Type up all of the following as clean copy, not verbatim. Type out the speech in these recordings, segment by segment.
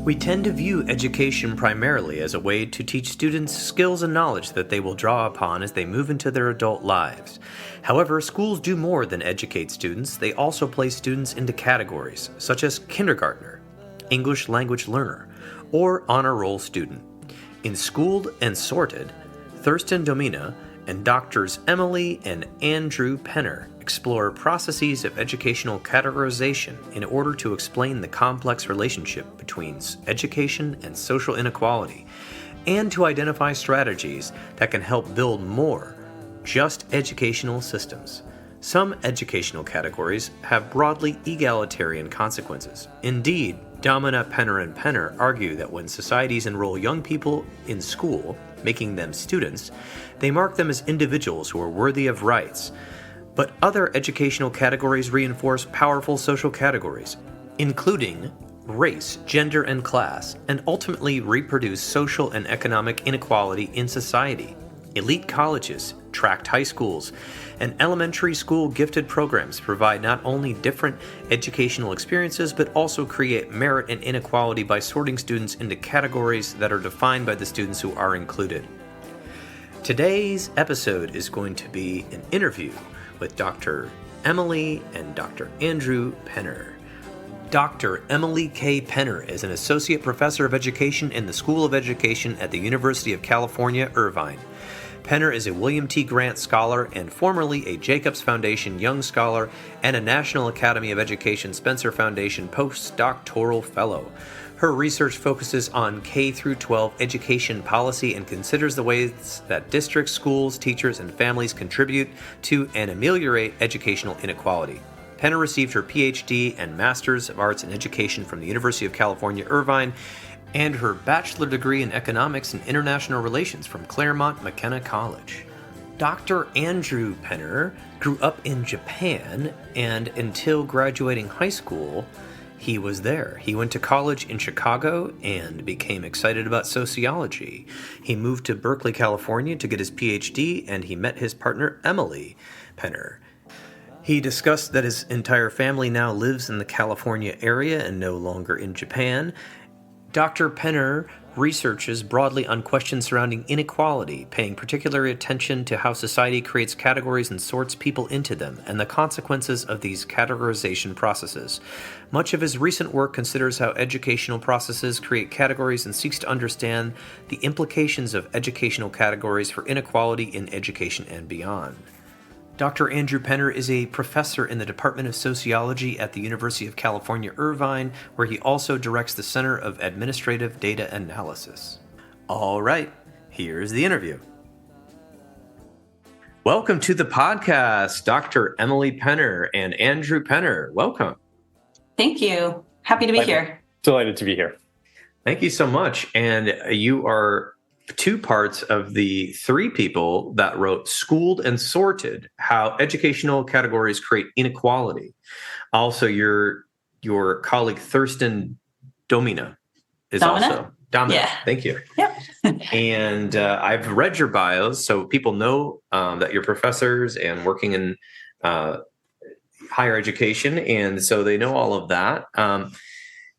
We tend to view education primarily as a way to teach students skills and knowledge that they will draw upon as they move into their adult lives. However, schools do more than educate students. They also place students into categories, such as kindergartner, English language learner, or honor roll student. In Schooled and Sorted, Thurston Domina and Doctors Emily and Andrew Penner explore processes of educational categorization in order to explain the complex relationship between education and social inequality, and to identify strategies that can help build more just educational systems. Some educational categories have broadly egalitarian consequences. Indeed, Domina, Penner, and Penner argue that when societies enroll young people in school, making them students, they mark them as individuals who are worthy of rights. But other educational categories reinforce powerful social categories, including race, gender, and class, and ultimately reproduce social and economic inequality in society. Elite colleges, tract high schools, and elementary school gifted programs provide not only different educational experiences, but also create merit and inequality by sorting students into categories that are defined by the students who are included. Today's episode is going to be an interview with Dr. Emily and Dr. Andrew Penner. Dr. Emily K. Penner is an associate professor of education in the School of Education at the University of California, Irvine. Penner is a William T. Grant Scholar and formerly a Jacobs Foundation Young Scholar and a National Academy of Education Spencer Foundation Postdoctoral Fellow. Her research focuses on K-12 education policy and considers the ways that districts, schools, teachers, and families contribute to and ameliorate educational inequality. Penner received her PhD and Master's of Arts in Education from the University of California, Irvine, and her bachelor degree in Economics and International Relations from Claremont McKenna College. Dr. Andrew Penner grew up in Japan, and until graduating high school, he was there. He went to college in Chicago and became excited about sociology. He moved to Berkeley, California to get his PhD, and he met his partner, Emily Penner. He discussed that his entire family now lives in the California area and no longer in Japan. Dr. Penner researches broadly on questions surrounding inequality, paying particular attention to how society creates categories and sorts people into them, and the consequences of these categorization processes. Much of his recent work considers how educational processes create categories and seeks to understand the implications of educational categories for inequality in education and beyond. Dr. Andrew Penner is a professor in the Department of Sociology at the University of California, Irvine, where he also directs the Center of Administrative Data Analysis. All right, here's the interview. Welcome to the podcast, Dr. Emily Penner and Andrew Penner. Welcome. Thank you. Happy to be here. Delighted to be here. Thank you so much. And you are two parts of the three people that wrote Schooled and Sorted, How Educational Categories Create Inequality. Also, your colleague Thurston Domina is also Domina. Yeah. Thank you. Yep. And I've read your bios, so people know that you're professors and working in higher education, and so they know all of that.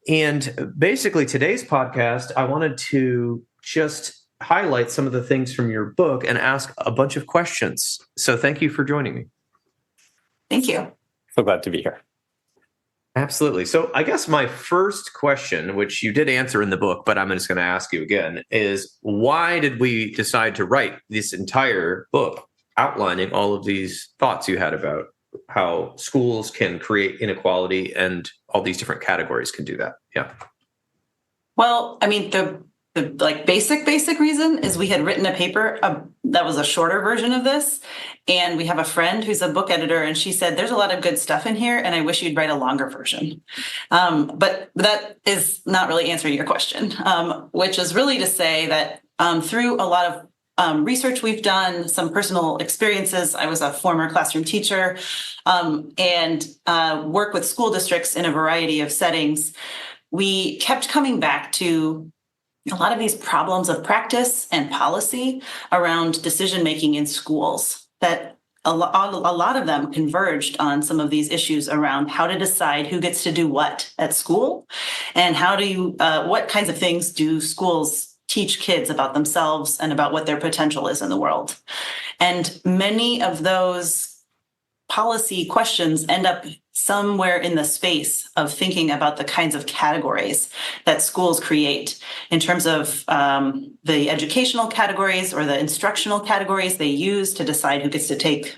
And basically, today's podcast, I wanted to just highlight some of the things from your book and ask a bunch of questions. So thank you for joining me. Thank you. So glad to be here. Absolutely. So I guess my first question, which you did answer in the book, but I'm just going to ask you again, is why did we decide to write this entire book outlining all of these thoughts you had about how schools can create inequality and all these different categories can do that? Yeah. Well, I mean, the basic reason is we had written a paper that was a shorter version of this. And we have a friend who's a book editor, and she said, there's a lot of good stuff in here, and I wish you'd write a longer version. But that is not really answering your question, which is really to say that through a lot of research we've done, some personal experiences. I was a former classroom teacher and work with school districts in a variety of settings. We kept coming back to a lot of these problems of practice and policy around decision-making in schools that a lot of them converged on some of these issues around how to decide who gets to do what at school, and what kinds of things do schools teach kids about themselves and about what their potential is in the world. And many of those policy questions end up somewhere in the space of thinking about the kinds of categories that schools create in terms of the educational categories or the instructional categories they use to decide who gets to take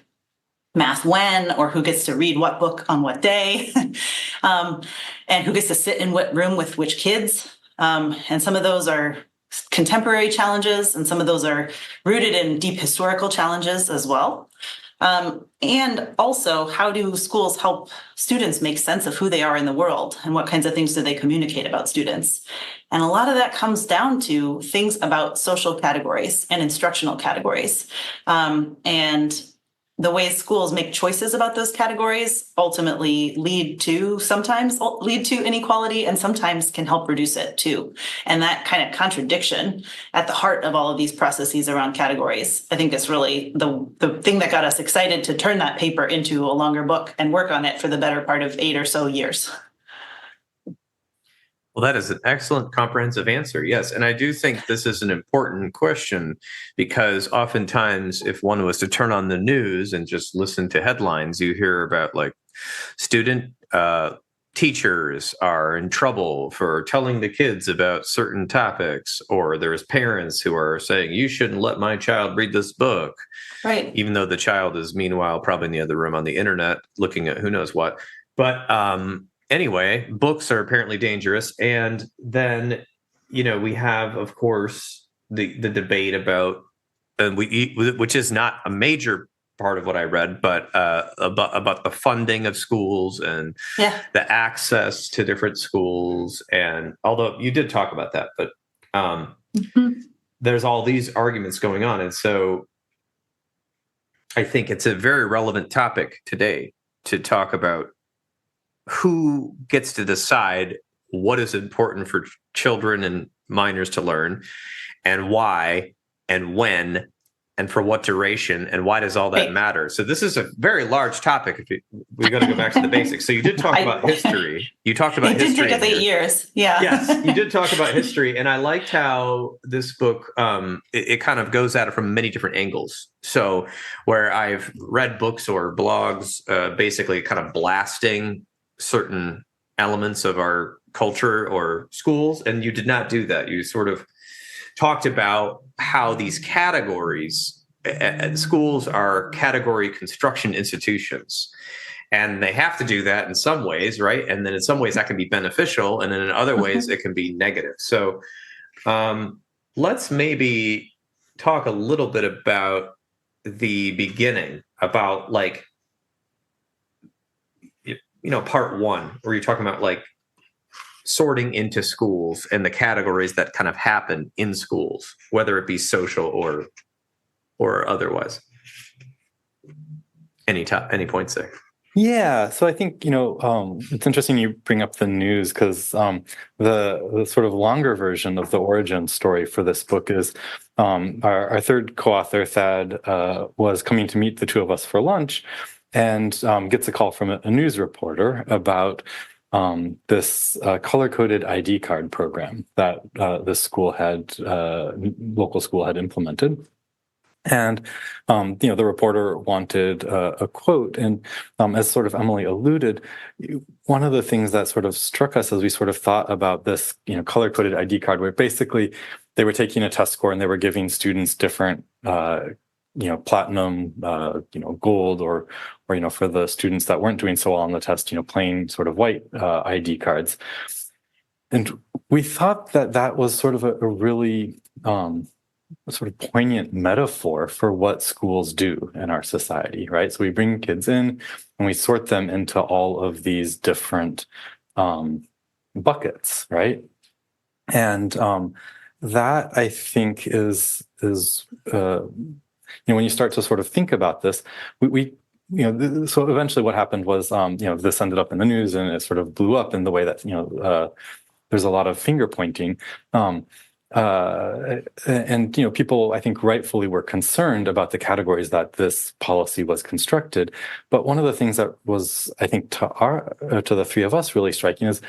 math when, or who gets to read what book on what day, and who gets to sit in what room with which kids. And some of those are contemporary challenges, and some of those are rooted in deep historical challenges as well. And also, how do schools help students make sense of who they are in the world, and what kinds of things do they communicate about students? And a lot of that comes down to things about social categories and instructional categories. And the ways schools make choices about those categories ultimately sometimes lead to inequality, and sometimes can help reduce it too. And that kind of contradiction at the heart of all of these processes around categories, I think, is really the thing that got us excited to turn that paper into a longer book and work on it for the better part of 8 or so years. Well, that is an excellent comprehensive answer. Yes. And I do think this is an important question, because oftentimes if one was to turn on the news and just listen to headlines, you hear about like student teachers are in trouble for telling the kids about certain topics, or there's parents who are saying, you shouldn't let my child read this book. Right. Even though the child is meanwhile probably in the other room on the internet looking at who knows what. But anyway, books are apparently dangerous. And then, we have, of course, the debate about, which is not a major part of what I read, but about the funding of schools and the access to different schools. And although you did talk about that, but there's all these arguments going on. And so I think it's a very relevant topic today to talk about who gets to decide what is important for children and minors to learn, and why, and when, and for what duration, and why does all that matter? So this is a very large topic. We got to go back to the basics. So you did talk about history. You talked about history. It did take us 8 years. Yeah. Yes, you did talk about history, and I liked how this book it kind of goes at it from many different angles. So where I've read books or blogs, basically kind of blasting certain elements of our culture or schools, and you did not do that. You sort of talked about how these categories, schools are category construction institutions, and they have to do that in some ways, right? And then in some ways that can be beneficial, and then in other ways it can be negative. So let's maybe talk a little bit about the beginning, about like, part one, where you're talking about like sorting into schools and the categories that kind of happen in schools, whether it be social or otherwise. Any points there? Yeah, so I think it's interesting you bring up the news, because the sort of longer version of the origin story for this book is our third co-author, Thad, was coming to meet the two of us for lunch, and gets a call from a news reporter about this color-coded ID card program that this local school had implemented. And, the reporter wanted a quote. And as sort of Emily alluded, one of the things that sort of struck us as we sort of thought about this, color-coded ID card, where basically they were taking a test score and they were giving students different platinum, gold, or for the students that weren't doing so well on the test, plain sort of white ID cards. And we thought that was sort of a really sort of poignant metaphor for what schools do in our society, right? So we bring kids in and we sort them into all of these different buckets, right? And that, I think, is when you start to sort of think about this, so eventually what happened was, this ended up in the news, and it sort of blew up in the way that, there's a lot of finger pointing. and people, I think, rightfully were concerned about the categories that this policy was constructed. But one of the things that was, I think, to the three of us really striking is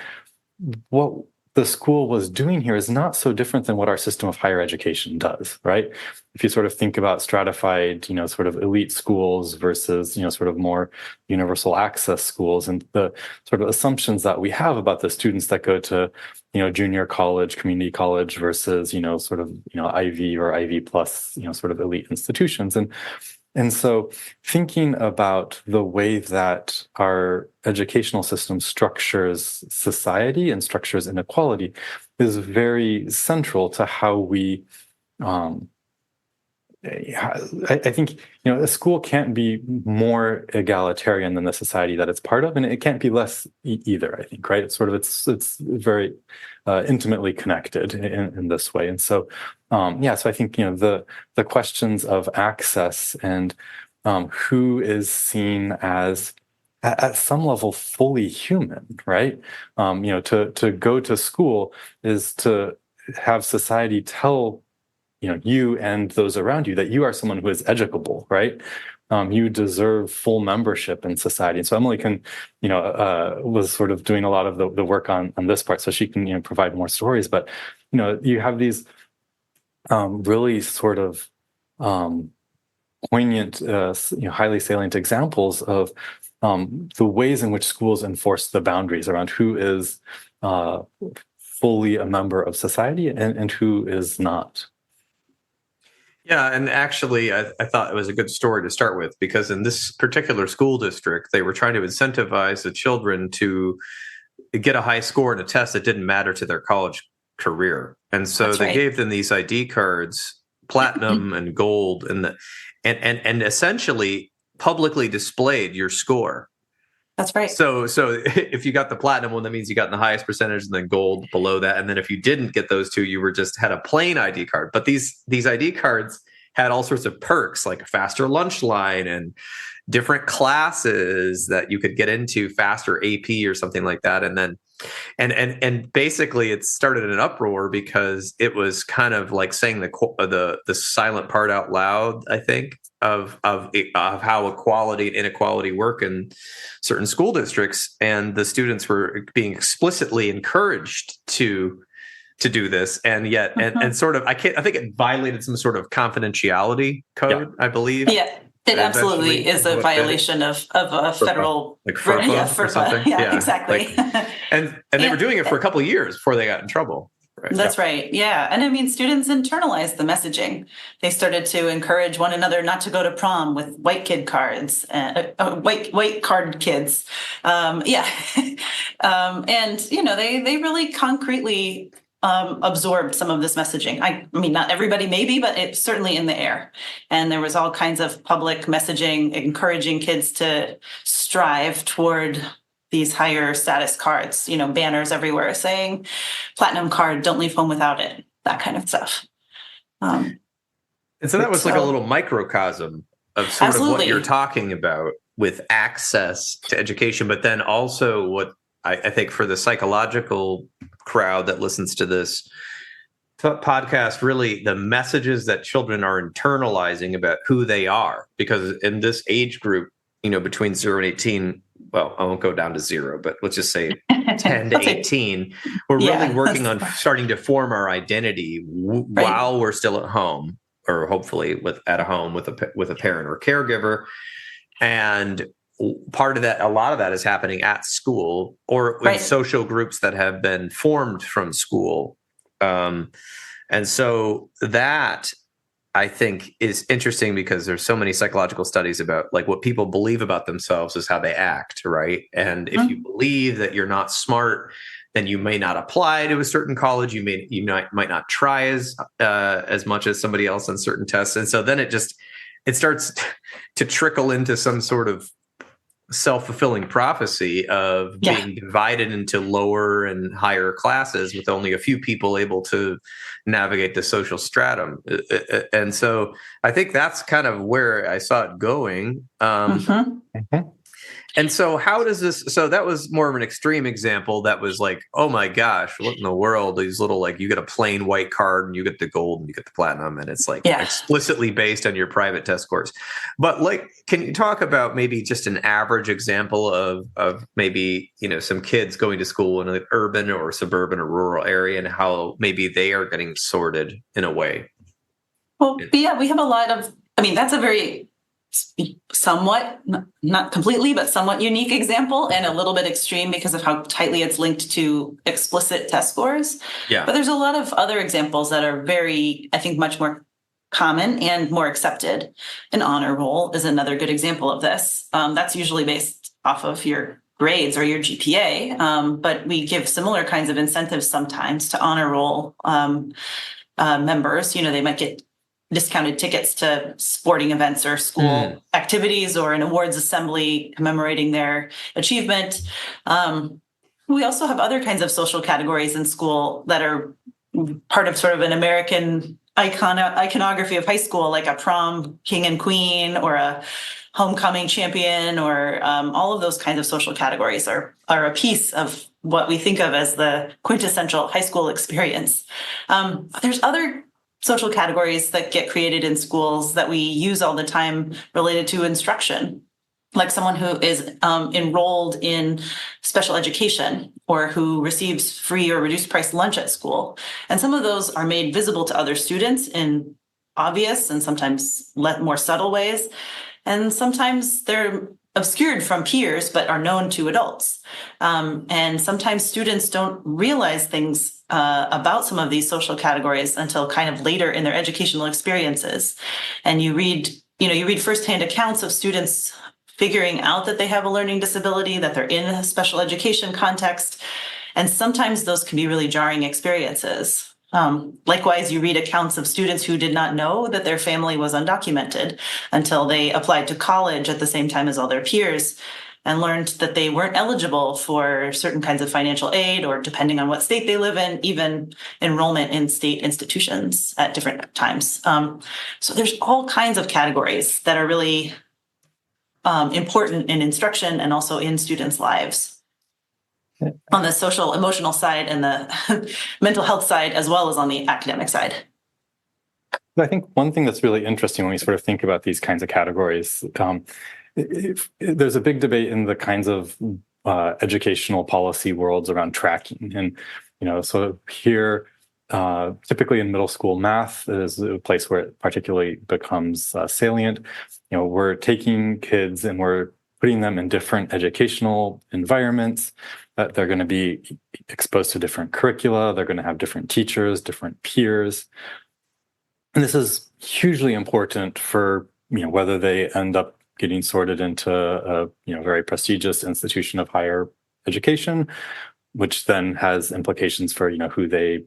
what the school was doing here is not so different than what our system of higher education does, right? If you sort of think about stratified, sort of elite schools versus, sort of more universal access schools, and the sort of assumptions that we have about the students that go to, junior college, community college versus, sort of, Ivy or Ivy plus, sort of elite institutions. And so thinking about the way that our educational system structures society and structures inequality is very central to how we, I think, a school can't be more egalitarian than the society that it's part of, and it can't be less either, I think, right? It's very intimately connected in this way. And so, so I think, the questions of access and who is seen as at some level fully human, right? To go to school is to have society tell you and those around you that you are someone who is educable, right? You deserve full membership in society. And so Emily was sort of doing a lot of the work on this part, so she can provide more stories. But you have these really sort of poignant, highly salient examples of the ways in which schools enforce the boundaries around who is fully a member of society and who is not. Yeah, and actually, I thought it was a good story to start with, because in this particular school district, they were trying to incentivize the children to get a high score in a test that didn't matter to their college career. And so they gave them these ID cards, platinum and gold, and essentially publicly displayed your score. That's right. So if you got the platinum one, that means you got in the highest percentage, and then gold below that. And then if you didn't get those two, you had a plain ID card. But these ID cards had all sorts of perks, like a faster lunch line and different classes that you could get into, faster AP or something like that. And then and basically it started an uproar because it was kind of like saying the silent part out loud, I think, of how equality and inequality work in certain school districts, and the students were being explicitly encouraged to do this, and yet and sort of I think it violated some sort of confidentiality code, I believe. Yeah. It absolutely is a violation of a federal, like FERPA or something. Yeah, exactly. And they were doing it for a couple of years before they got in trouble. Right. That's right. Yeah. And I mean, students internalized the messaging. They started to encourage one another not to go to prom with white kid cards, white card kids. And, they really concretely absorbed some of this messaging. I mean, not everybody maybe, but it's certainly in the air. And there was all kinds of public messaging encouraging kids to strive toward these higher status cards, banners everywhere saying platinum card, don't leave home without it, that kind of stuff. And so that was like a little microcosm of sort of what you're talking about with access to education, but then also what I think for the psychological crowd that listens to this podcast, really the messages that children are internalizing about who they are, because in this age group, between 0 and 18, well, I won't go down to 0, but let's just say 10 to 18, we're really working on starting to form our identity while we're still at home, or hopefully at home with a parent or caregiver. And part of that, a lot of that is happening at school or in social groups that have been formed from school. And so that, I think, is interesting because there's so many psychological studies about like what people believe about themselves is how they act, right? And if you believe that you're not smart, then you may not apply to a certain college. You might not try as much as somebody else on certain tests. And so then it starts to trickle into some sort of self-fulfilling prophecy of being divided into lower and higher classes with only a few people able to navigate the social stratum. And so I think that's kind of where I saw it going. And so how does this, so that was more of an extreme example that was like, oh my gosh, what in the world? These little, like, you get a plain white card and you get the gold and you get the platinum, and it's like explicitly based on your private test scores. But like, can you talk about maybe just an average example of maybe, some kids going to school in an urban or suburban or rural area and how maybe they are getting sorted in a way? Well, yeah, we have a lot of, that's a very somewhat, not completely, but somewhat unique example, and a little bit extreme because of how tightly it's linked to explicit test scores. Yeah. But there's a lot of other examples that are very, I think, much more common and more accepted. An honor roll is another good example of this. That's usually based off of your grades or your GPA, but we give similar kinds of incentives sometimes to honor roll members. They might get discounted tickets to sporting events or school activities, or an awards assembly commemorating their achievement. We also have other kinds of social categories in school that are part of sort of an American iconography of high school, like a prom king and queen or a homecoming champion, or all of those kinds of social categories are a piece of what we think of as the quintessential high school experience. There's other social categories that get created in schools that we use all the time related to instruction, like someone who is enrolled in special education or who receives free or reduced price lunch at school. And some of those are made visible to other students in obvious and sometimes more subtle ways. And sometimes they're obscured from peers, but are known to adults. And sometimes students don't realize things about some of these social categories until kind of later in their educational experiences. And you read firsthand accounts of students figuring out that they have a learning disability, that they're in a special education context. And sometimes those can be really jarring experiences. Likewise, you read accounts of students who did not know that their family was undocumented until they applied to college at the same time as all their peers and learned that they weren't eligible for certain kinds of financial aid, or depending on what state they live in, even enrollment in state institutions at different times. So there's all kinds of categories that are really important in instruction and also in students' lives. On the social emotional side and the mental health side, as well as on the academic side. I think one thing that's really interesting when we sort of think about these kinds of categories, there's a big debate in the kinds of educational policy worlds around tracking. And, so here, typically in middle school, math is a place where it particularly becomes salient. We're taking kids and we're putting them in different educational environments. That they're going to be exposed to different curricula. They're going to have different teachers, different peers. And this is hugely important for, whether they end up getting sorted into a, very prestigious institution of higher education, which then has implications for, who they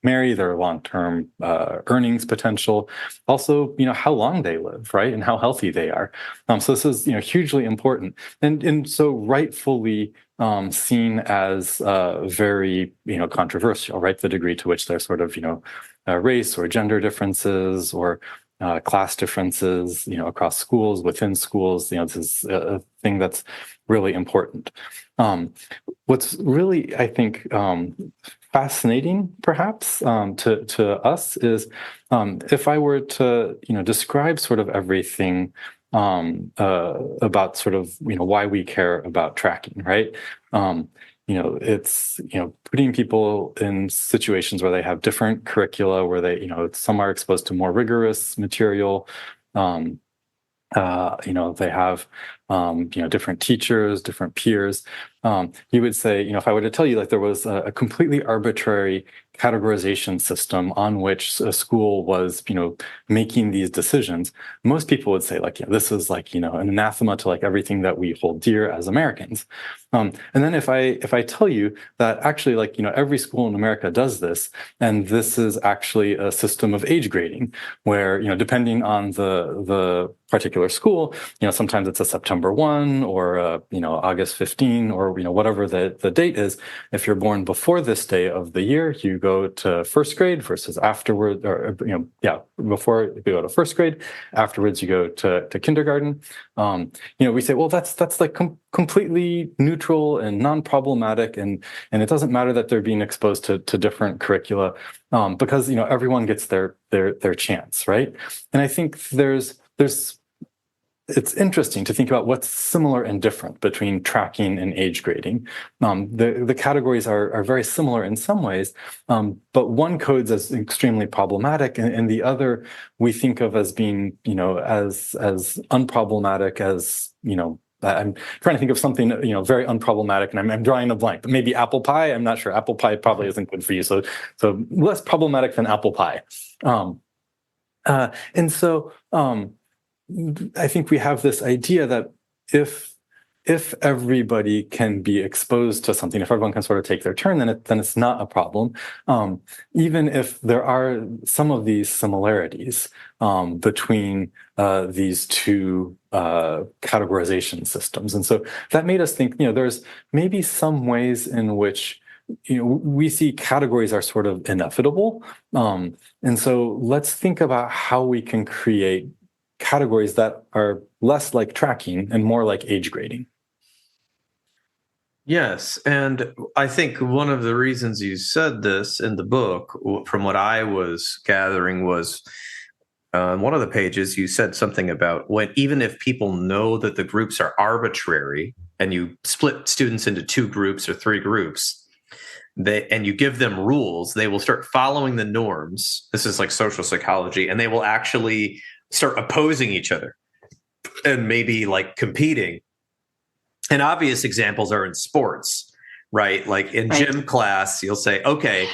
marry, their long-term earnings potential, also, how long they live, right, and how healthy they are. So this is, hugely important, and so rightfully seen as very, controversial, right? The degree to which there's sort of, race or gender differences or class differences, across schools, within schools. This is a thing that's really important. What's really, I think, fascinating, perhaps, to us is if I were to, describe sort of everything about sort of, why we care about tracking, right? It's, putting people in situations where they have different curricula, where they, some are exposed to more rigorous material. They have, different teachers, different peers. You would say, if I were to tell you like there was a completely arbitrary categorization system on which a school was, making these decisions, most people would say like, this is like, an anathema to like everything that we hold dear as Americans. And then if I tell you that actually like, every school in America does this, and this is actually a system of age grading where, depending on the particular school, sometimes it's a September September 1 or, August 15 or, whatever the date is. If you're born before this day of the year, you go to first grade versus afterward, or, before you go to first grade, afterwards you go to kindergarten. We say, well, that's like completely neutral and non-problematic, and it doesn't matter that they're being exposed to different curricula, because everyone gets their chance, right? And I think it's interesting to think about what's similar and different between tracking and age grading. The categories are very similar in some ways, but one codes as extremely problematic, and the other we think of as being, as unproblematic as, I'm trying to think of something, very unproblematic, and I'm drawing a blank. But maybe apple pie. I'm not sure. Apple pie probably isn't good for you. So less problematic than apple pie. And so I think we have this idea that if everybody can be exposed to something, if everyone can sort of take their turn, then it's not a problem. Even if there are some of these similarities between these two categorization systems. And so that made us think, there's maybe some ways in which we see categories are sort of inevitable. And so let's think about how we can create categories that are less like tracking and more like age grading. Yes, and I think one of the reasons you said this in the book, from what I was gathering, was on one of the pages you said something about even if people know that the groups are arbitrary and you split students into 2 groups or 3 groups, and you give them rules, they will start following the norms. This is like social psychology, and they will actually start opposing each other and maybe like competing. And obvious examples are in sports, right? Like in gym class, you'll say, okay,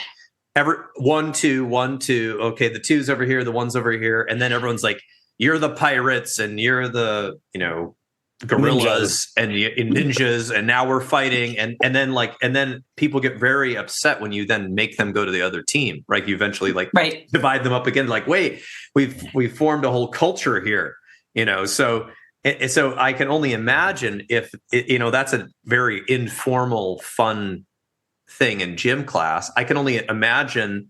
1, 2, 1, 2. Okay, the 2's over here, the 1's over here. And then everyone's like, you're the pirates and you're the, gorillas and ninjas. And now we're fighting. And then people get very upset when you then make them go to the other team, right? You eventually divide them up again. Like, wait, we've formed a whole culture here, so I can only imagine if, that's a very informal, fun thing in gym class. I can only imagine,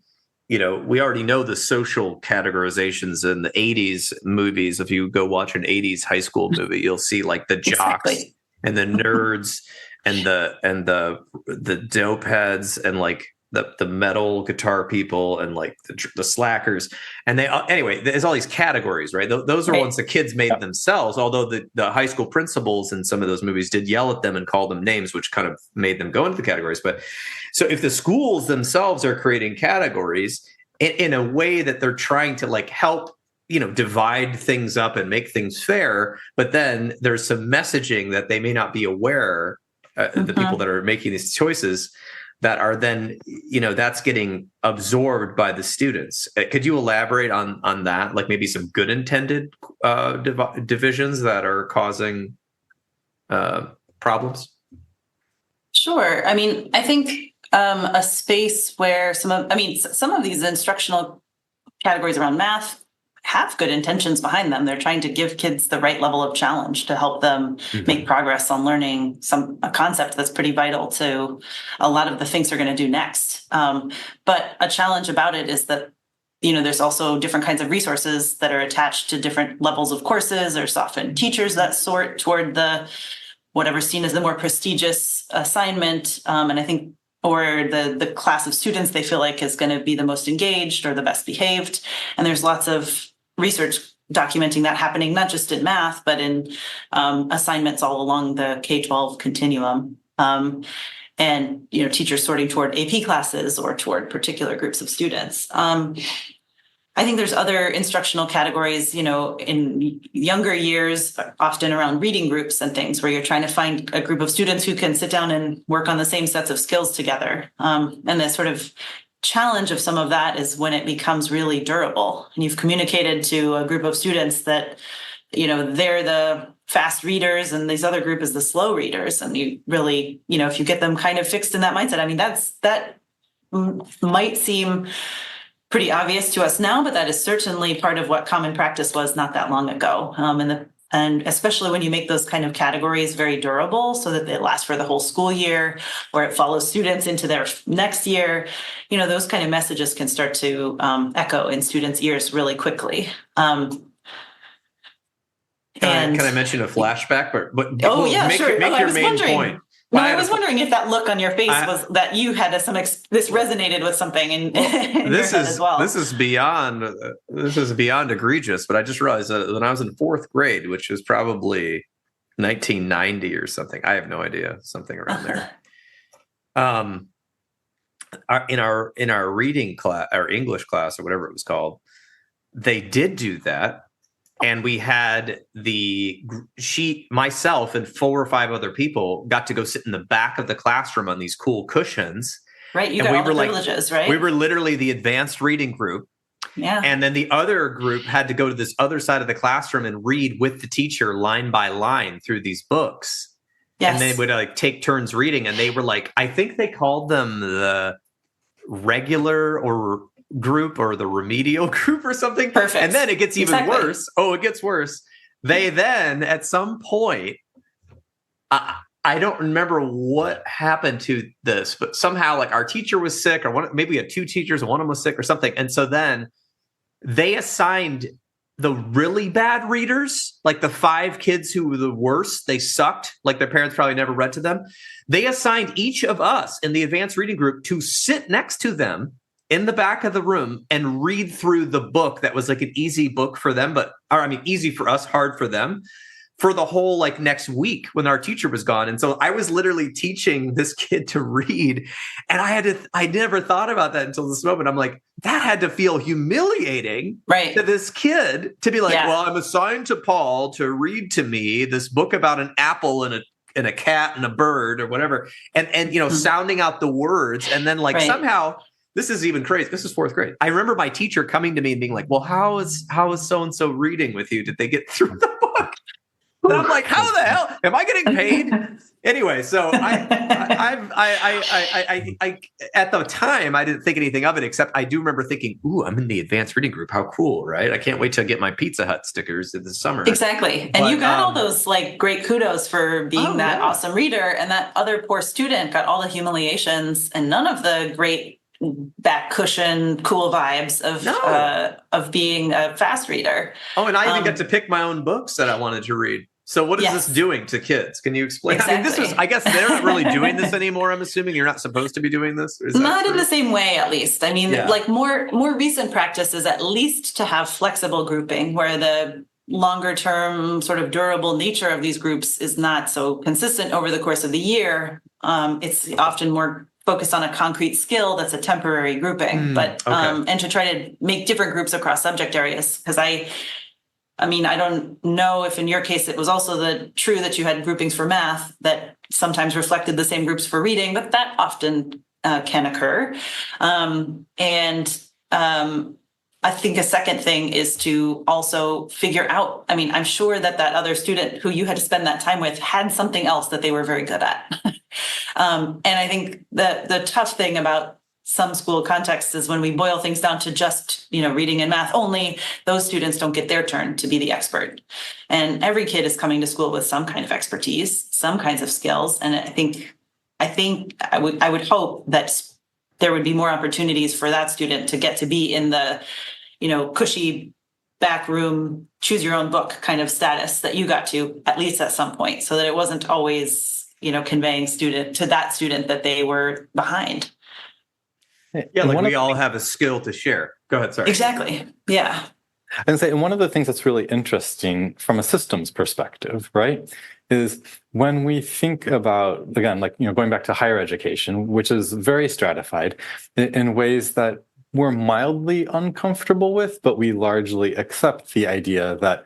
we already know the social categorizations in the 80s movies. If you go watch an 80s high school movie, you'll see like the jocks and the nerds and the dope heads and like the metal guitar people and like the slackers. And there's all these categories, right? Those are ones the kids made themselves, although the high school principals in some of those movies did yell at them and call them names, which kind of made them go into the categories. But so if the schools themselves are creating categories in a way that they're trying to like help, divide things up and make things fair, but then there's some messaging that they may not be aware, the people that are making these choices, that are then, that's getting absorbed by the students. Could you elaborate on that? Like maybe some good intended divisions that are causing problems? Sure. I mean, I think a space where some of these instructional categories around math have good intentions behind them. They're trying to give kids the right level of challenge to help them make progress on learning a concept that's pretty vital to a lot of the things they're going to do next. But a challenge about it is that, there's also different kinds of resources that are attached to different levels of courses. There's often teachers that sort toward whatever's seen as the more prestigious assignment. And I think, or the class of students they feel like is going to be the most engaged or the best behaved. And there's lots of research documenting that happening, not just in math, but in assignments all along the K-12 continuum. And, teachers sorting toward AP classes or toward particular groups of students. I think there's other instructional categories, in younger years, often around reading groups and things where you're trying to find a group of students who can sit down and work on the same sets of skills together. And the sort of challenge of some of that is when it becomes really durable and you've communicated to a group of students that, they're the fast readers and this other group is the slow readers. And you really, if you get them kind of fixed in that mindset, I mean, that might seem pretty obvious to us now, but that is certainly part of what common practice was not that long ago. And And especially when you make those kind of categories very durable so that they last for the whole school year, or it follows students into their next year, those kind of messages can start to echo in students' ears really quickly. Can I mention a flashback? But oh yeah, sure. Make your main point. No, I was wondering if that look on your face was that you had this resonated with something in your head as well. This is beyond egregious, but I just realized that when I was in fourth grade, which was probably 1990 or something, I have no idea, something around there. In our reading class, our English class, or whatever it was called, they did do that. And we had myself and 4 or 5 other people got to go sit in the back of the classroom on these cool cushions. Right. You got all the privileges, right? We were literally the advanced reading group. Yeah. And then the other group had to go to this other side of the classroom and read with the teacher line by line through these books. Yes. And they would take turns reading. And they were I think they called them the regular or group or the remedial group or something. Perfect. And then it gets even worse. Oh, it gets worse. They then at some point, I don't remember what happened to this, but somehow our teacher was sick, or maybe we had 2 teachers and one of them was sick or something. And so then they assigned the really bad readers, the 5 kids who were the worst, they sucked, their parents probably never read to them. They assigned each of us in the advanced reading group to sit next to them in the back of the room and read through the book that was an easy book for them, easy for us, hard for them, for the whole next week when our teacher was gone. And so I was literally teaching this kid to read, and I never thought about that until this moment. I'm that had to feel humiliating to this kid to be well, I'm assigned to Paul to read to me this book about an apple and a cat and a bird or whatever. And sounding out the words. And then somehow, this is even crazy. This is fourth grade. I remember my teacher coming to me and being well, how is so-and-so reading with you? Did they get through the book? And I'm how the hell am I getting paid? Anyway, so I at the time, I didn't think anything of it, except I do remember thinking, ooh, I'm in the advanced reading group. How cool, right? I can't wait to get my Pizza Hut stickers in the summer. Exactly. And you got all those great kudos for being that awesome reader. And that other poor student got all the humiliations and none of the great back cushion cool vibes of being a fast reader. Oh, and I even get to pick my own books that I wanted to read. So what is this doing to kids? Can you explain? Exactly. I guess they're not really doing this anymore. I'm assuming you're not supposed to be doing this. Not in the same way, at least. I mean, more recent practice is at least to have flexible grouping where the longer term sort of durable nature of these groups is not so consistent over the course of the year. It's often more focused on a concrete skill that's a temporary grouping, and to try to make different groups across subject areas. Because I don't know if in your case it was also true that you had groupings for math that sometimes reflected the same groups for reading, but that often can occur. I think a second thing is to also figure out, I'm sure that other student who you had to spend that time with had something else that they were very good at. And I think the tough thing about some school contexts is when we boil things down to just, reading and math only, those students don't get their turn to be the expert. And every kid is coming to school with some kind of expertise, some kinds of skills. And I would hope that there would be more opportunities for that student to get to be in the, cushy back room, choose your own book kind of status that you got to, at least at some point, so that it wasn't always, conveying to that student that they were behind. Yeah, we all have a skill to share. Go ahead, sorry. Exactly. Yeah. And one of the things that's really interesting from a systems perspective, right, is when we think about, again, going back to higher education, which is very stratified in ways that we're mildly uncomfortable with, but we largely accept the idea that,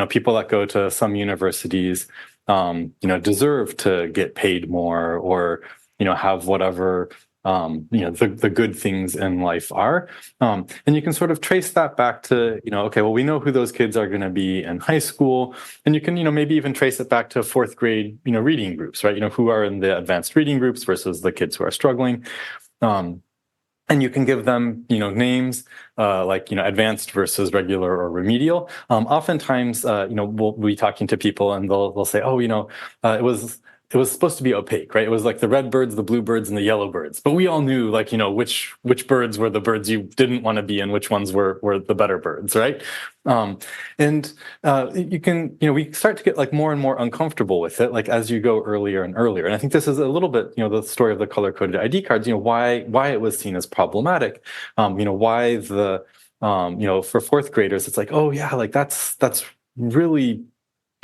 people that go to some universities, deserve to get paid more or, have whatever the good things in life are. And you can sort of trace that back to, okay, well, we know who those kids are going to be in high school. And you can, maybe even trace it back to fourth grade, reading groups, right? Who are in the advanced reading groups versus the kids who are struggling. And you can give them, names like, advanced versus regular or remedial. Oftentimes, we'll be talking to people and they'll say, oh, it was supposed to be opaque, right? It was like the red birds, the blue birds, and the yellow birds. But we all knew, like, which birds were the birds you didn't want to be and which ones were the better birds, right? You can, we start to get like more and more uncomfortable with it, like as you go earlier and earlier. And I think this is a little bit, the story of the color-coded ID cards, why it was seen as problematic, why for fourth graders, it's like, oh yeah, like that's really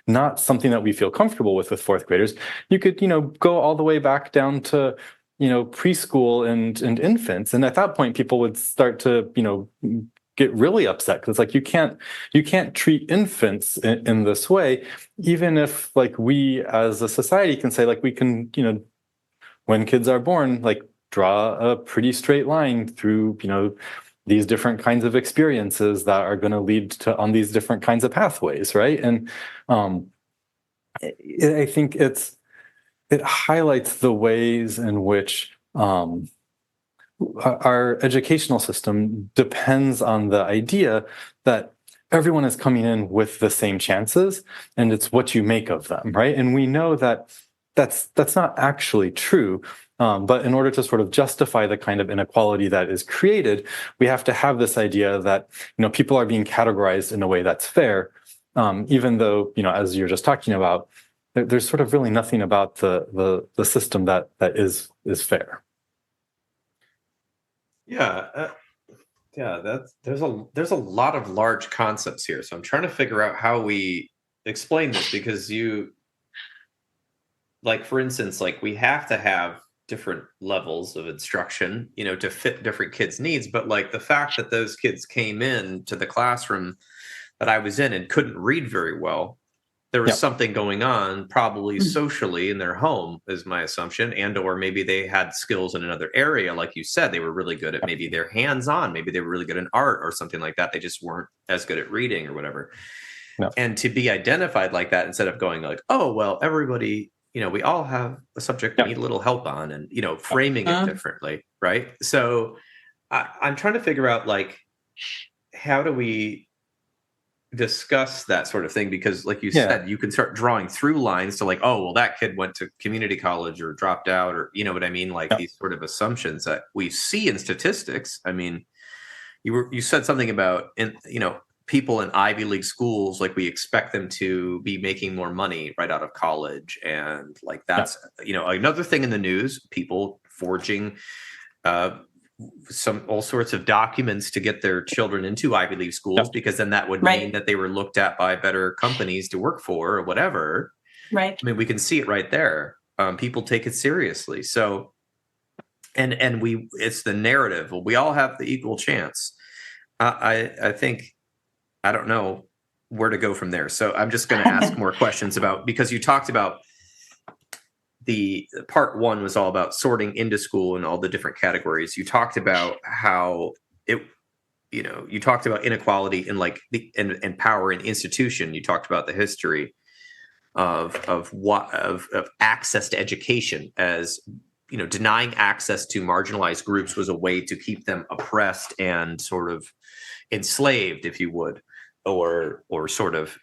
not something that we feel comfortable with fourth graders. You could, go all the way back down to, preschool and infants. And at that point, people would start to, get really upset because like you can't treat infants in this way, even if like we as a society can say like we can, when kids are born, like draw a pretty straight line through, these different kinds of experiences that are going to lead to on these different kinds of pathways, right? And I think it highlights the ways in which our educational system depends on the idea that everyone is coming in with the same chances, and it's what you make of them, right? And we know that that's not actually true. But in order to sort of justify the kind of inequality that is created, we have to have this idea that people are being categorized in a way that's fair, even though as you're just talking about, there's sort of really nothing about the system that is fair. Yeah, there's a lot of large concepts here, so I'm trying to figure out how we explain this because like for instance, like we have to have different levels of instruction, to fit different kids' needs. But like the fact that those kids came in to the classroom that I was in and couldn't read very well, there was something going on probably socially in their home is my assumption. And, or maybe they had skills in another area. Like you said, they were really good at maybe their hands-on, maybe they were really good in art or something like that. They just weren't as good at reading or whatever. No. And to be identified like that, instead of going like, oh, well, everybody, we all have a subject we need a little help on and, framing it differently. Right. So I'm trying to figure out like, how do we discuss that sort of thing? Because like you said, you can start drawing through lines to like, oh, well, that kid went to community college or dropped out or, you know what I mean? Like these sort of assumptions that we see in statistics. I mean, you said something about, people in Ivy League schools, like we expect them to be making more money right out of college. And like, that's, another thing in the news, people forging all sorts of documents to get their children into Ivy League schools, because then that would mean that they were looked at by better companies to work for or whatever. Right. I mean, we can see it right there. People take it seriously. So, and it's the narrative. Well, we all have the equal chance. I think, I don't know where to go from there. So I'm just going to ask more questions about, because you talked about the part one was all about sorting into school and all the different categories. You talked about how you talked about inequality in like and power in institution. You talked about the history of access to education as, denying access to marginalized groups was a way to keep them oppressed and sort of enslaved, if you would, or sort of,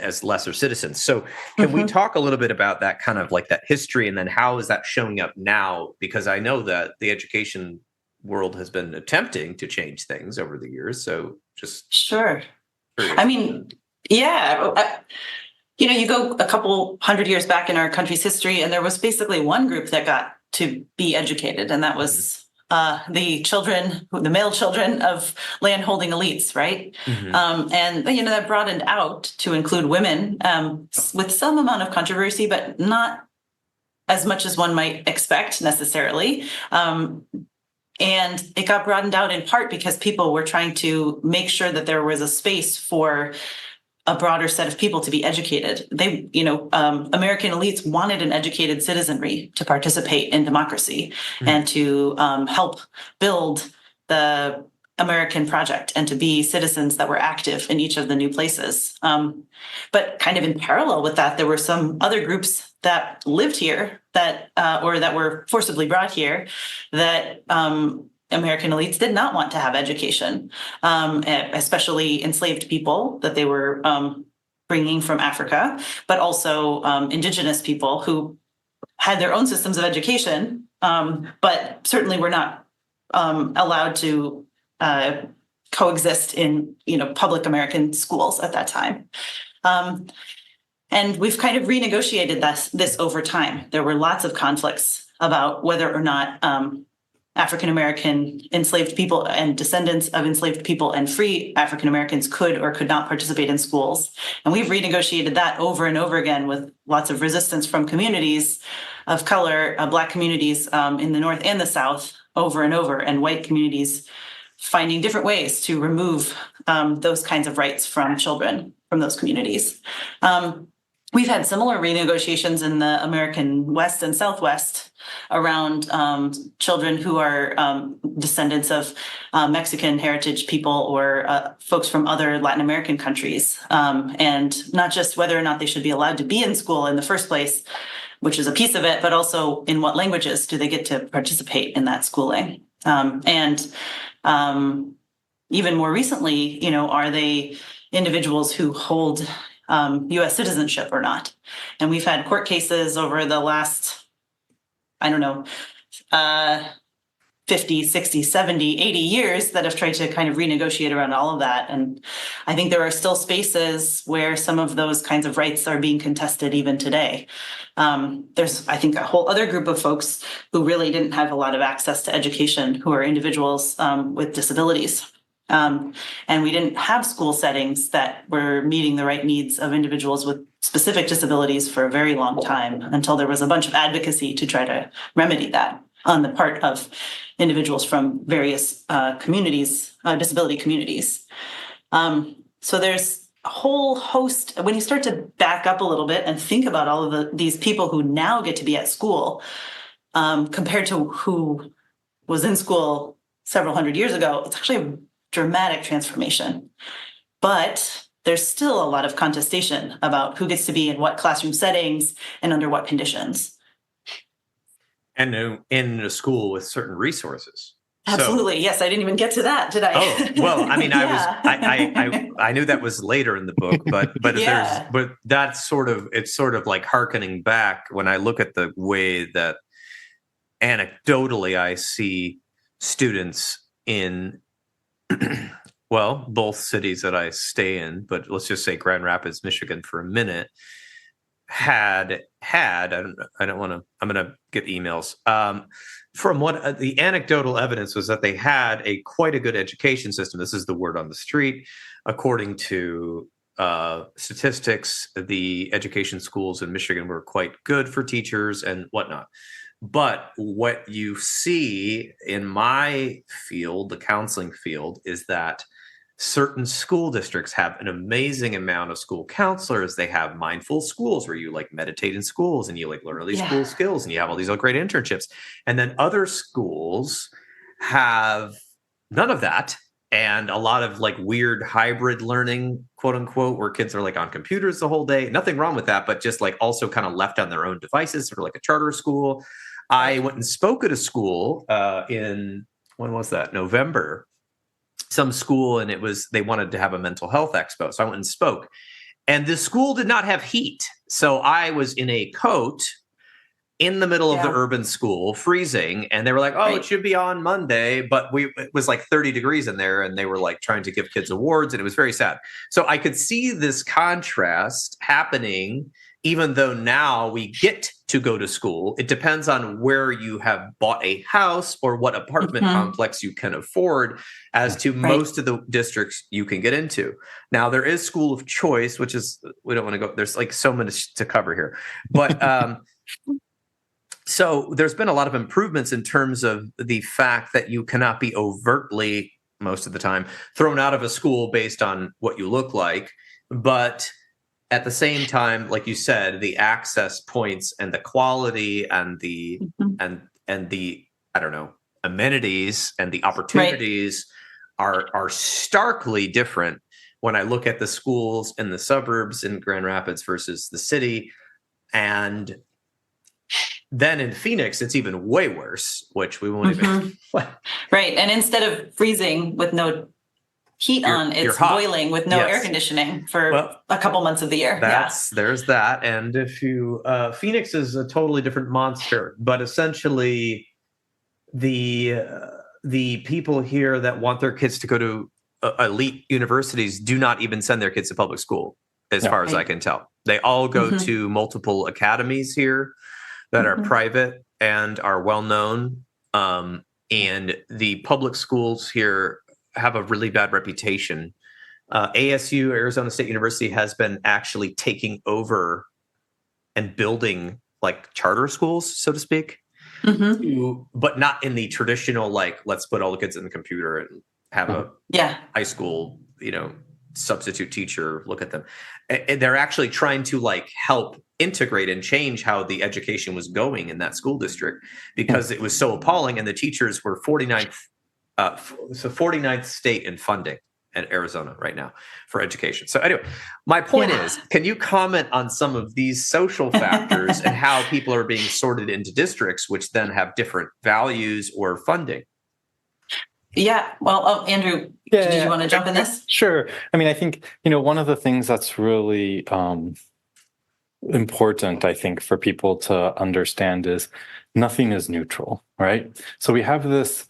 as lesser citizens. So can we talk a little bit about that kind of like that history, and then how is that showing up now? Because I know that the education world has been attempting to change things over the years. So just sure. I mean, yeah. You go a couple hundred years back in our country's history, and there was basically one group that got to be educated, and that was the male children of landholding elites, right? And that broadened out to include women, with some amount of controversy, but not as much as one might expect necessarily. And it got broadened out in part because people were trying to make sure that there was a space for a broader set of people to be educated. They, American elites wanted an educated citizenry to participate in democracy and to help build the American project and to be citizens that were active in each of the new places. But kind of in parallel with that, there were some other groups that lived here that, or that were forcibly brought here that, American elites did not want to have education, especially enslaved people that they were bringing from Africa, but also indigenous people who had their own systems of education, but certainly were not allowed to coexist in public American schools at that time. And we've kind of renegotiated this over time. There were lots of conflicts about whether or not African American enslaved people and descendants of enslaved people and free African Americans could or could not participate in schools. And we've renegotiated that over and over again with lots of resistance from communities of color, Black communities in the North and the South over and over, and white communities finding different ways to remove those kinds of rights from children from those communities. We've had similar renegotiations in the American West and Southwest around children who are descendants of Mexican heritage people or folks from other Latin American countries. And not just whether or not they should be allowed to be in school in the first place, which is a piece of it, but also in what languages do they get to participate in that schooling. And even more recently, are they individuals who hold U.S. citizenship or not? And we've had court cases over the last, 50, 60, 70, 80 years that have tried to kind of renegotiate around all of that. And I think there are still spaces where some of those kinds of rights are being contested even today. There's, I think, a whole other group of folks who really didn't have a lot of access to education, who are individuals with disabilities. And we didn't have school settings that were meeting the right needs of individuals with specific disabilities for a very long time, until there was a bunch of advocacy to try to remedy that on the part of individuals from various communities, disability communities. So there's a whole host. When you start to back up a little bit and think about all of these people who now get to be at school, compared to who was in school several hundred years ago, it's actually a dramatic transformation. But there's still a lot of contestation about who gets to be in what classroom settings and under what conditions. And in a school with certain resources. Absolutely. Yes, I didn't even get to that, did I? Oh, well, I mean, Yeah. I knew that was later in the book, but Yeah. that's it's sort of like hearkening back when I look at the way that anecdotally I see students in well, both cities that I stay in, but let's just say Grand Rapids, Michigan for a minute, had I don't want to, I'm going to get emails from what the anecdotal evidence was, that they had quite a good education system. This is the word on the street. According to statistics, the education schools in Michigan were quite good for teachers and whatnot. But what you see in my field, the counseling field, is that certain school districts have an amazing amount of school counselors. They have mindful schools where you like meditate in schools and you like learn all these school skills and you have all these great internships. And then other schools have none of that. And a lot of like weird hybrid learning, quote unquote, where kids are like on computers the whole day. Nothing wrong with that, but just like also kind of left on their own devices, sort of like a charter school. I went and spoke at a school in, when was that? November. Some school, and they wanted to have a mental health expo. So I went and spoke, and the school did not have heat. So I was in a coat in the middle of the urban school, freezing, and they were like, oh, It should be on Monday, but it was like 30 degrees in there, and they were like trying to give kids awards, and it was very sad. So I could see this contrast happening, even though now we get to go to school. It depends on where you have bought a house or what apartment complex you can afford as to most of the districts you can get into. Now, there is school of choice, which is, we don't want to go, there's like so much to cover here. But so there's been a lot of improvements in terms of the fact that you cannot be overtly, most of the time, thrown out of a school based on what you look like. But at the same time, like you said, the access points and the quality and the and the I don't know, amenities and the opportunities are starkly different when I look at the schools in the suburbs in Grand Rapids versus the city. And then in Phoenix, it's even way worse, which we won't even. Right. And instead of freezing with no heat on, it's boiling with no air conditioning for a couple months of the year. There's that. And if you, Phoenix is a totally different monster, but essentially the people here that want their kids to go to elite universities do not even send their kids to public school, as far as I can tell. They all go to multiple academies here that are private and are well known. And the public schools here have a really bad reputation. ASU, Arizona State University, has been actually taking over and building like charter schools, so to speak, but not in the traditional, like, let's put all the kids in the computer and have a high school, substitute teacher look at them. And they're actually trying to like help integrate and change how the education was going in that school district, because it was so appalling, and the teachers were 49th state in funding in Arizona right now for education. So anyway, my point is, can you comment on some of these social factors and how people are being sorted into districts, which then have different values or funding? Yeah. Well, Andrew, did you want to jump in this? Sure. I mean, I think, one of the things that's really important, I think, for people to understand is nothing is neutral, right? So we have this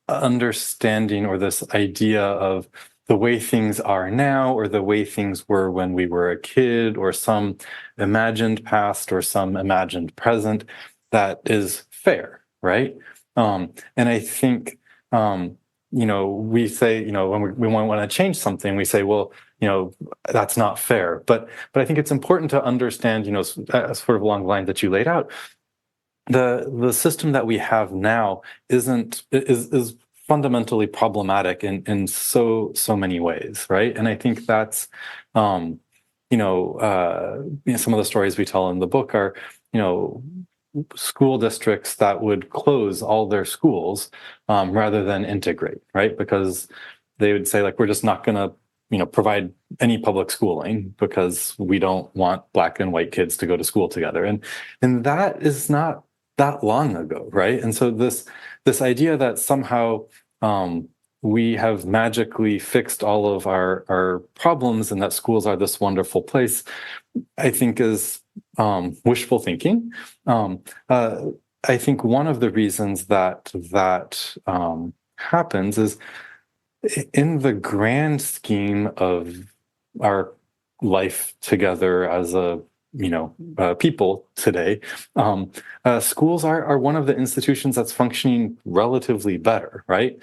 understanding or this idea of the way things are now, or the way things were when we were a kid, or some imagined past or some imagined present that is fair, right? And I think, we say, when we want to change something, we say, well, that's not fair. But I think it's important to understand, sort of along the lines that you laid out, the system that we have now is fundamentally problematic in so many ways, right? And I think that's some of the stories we tell in the book are school districts that would close all their schools rather than integrate, right? Because they would say, like, we're just not going to provide any public schooling because we don't want Black and white kids to go to school together, and that is not that long ago, right? And so this idea that somehow we have magically fixed all of our problems and that schools are this wonderful place, I think is wishful thinking. I think one of the reasons that happens is, in the grand scheme of our life together as a people today, schools are one of the institutions that's functioning relatively better, right?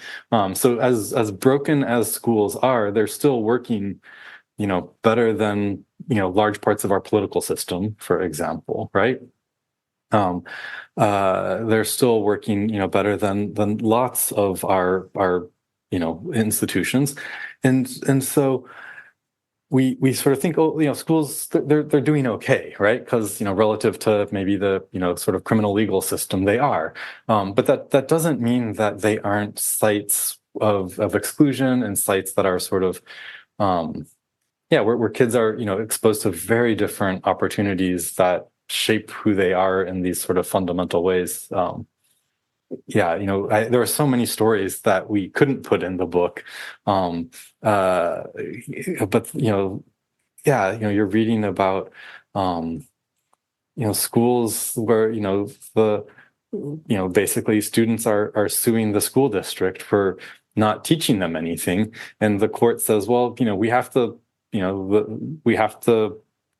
So as broken as schools are, they're still working, better than large parts of our political system, for example, right? They're still working, better than lots of our institutions, and so we sort of think, schools, they're doing okay, right? Because relative to maybe the sort of criminal legal system, they are, but that doesn't mean that they aren't sites of exclusion, and sites that are sort of where kids are exposed to very different opportunities that shape who they are in these sort of fundamental ways. There are so many stories that we couldn't put in the book, but you're reading about schools where basically students are suing the school district for not teaching them anything, and the court says, well, we have to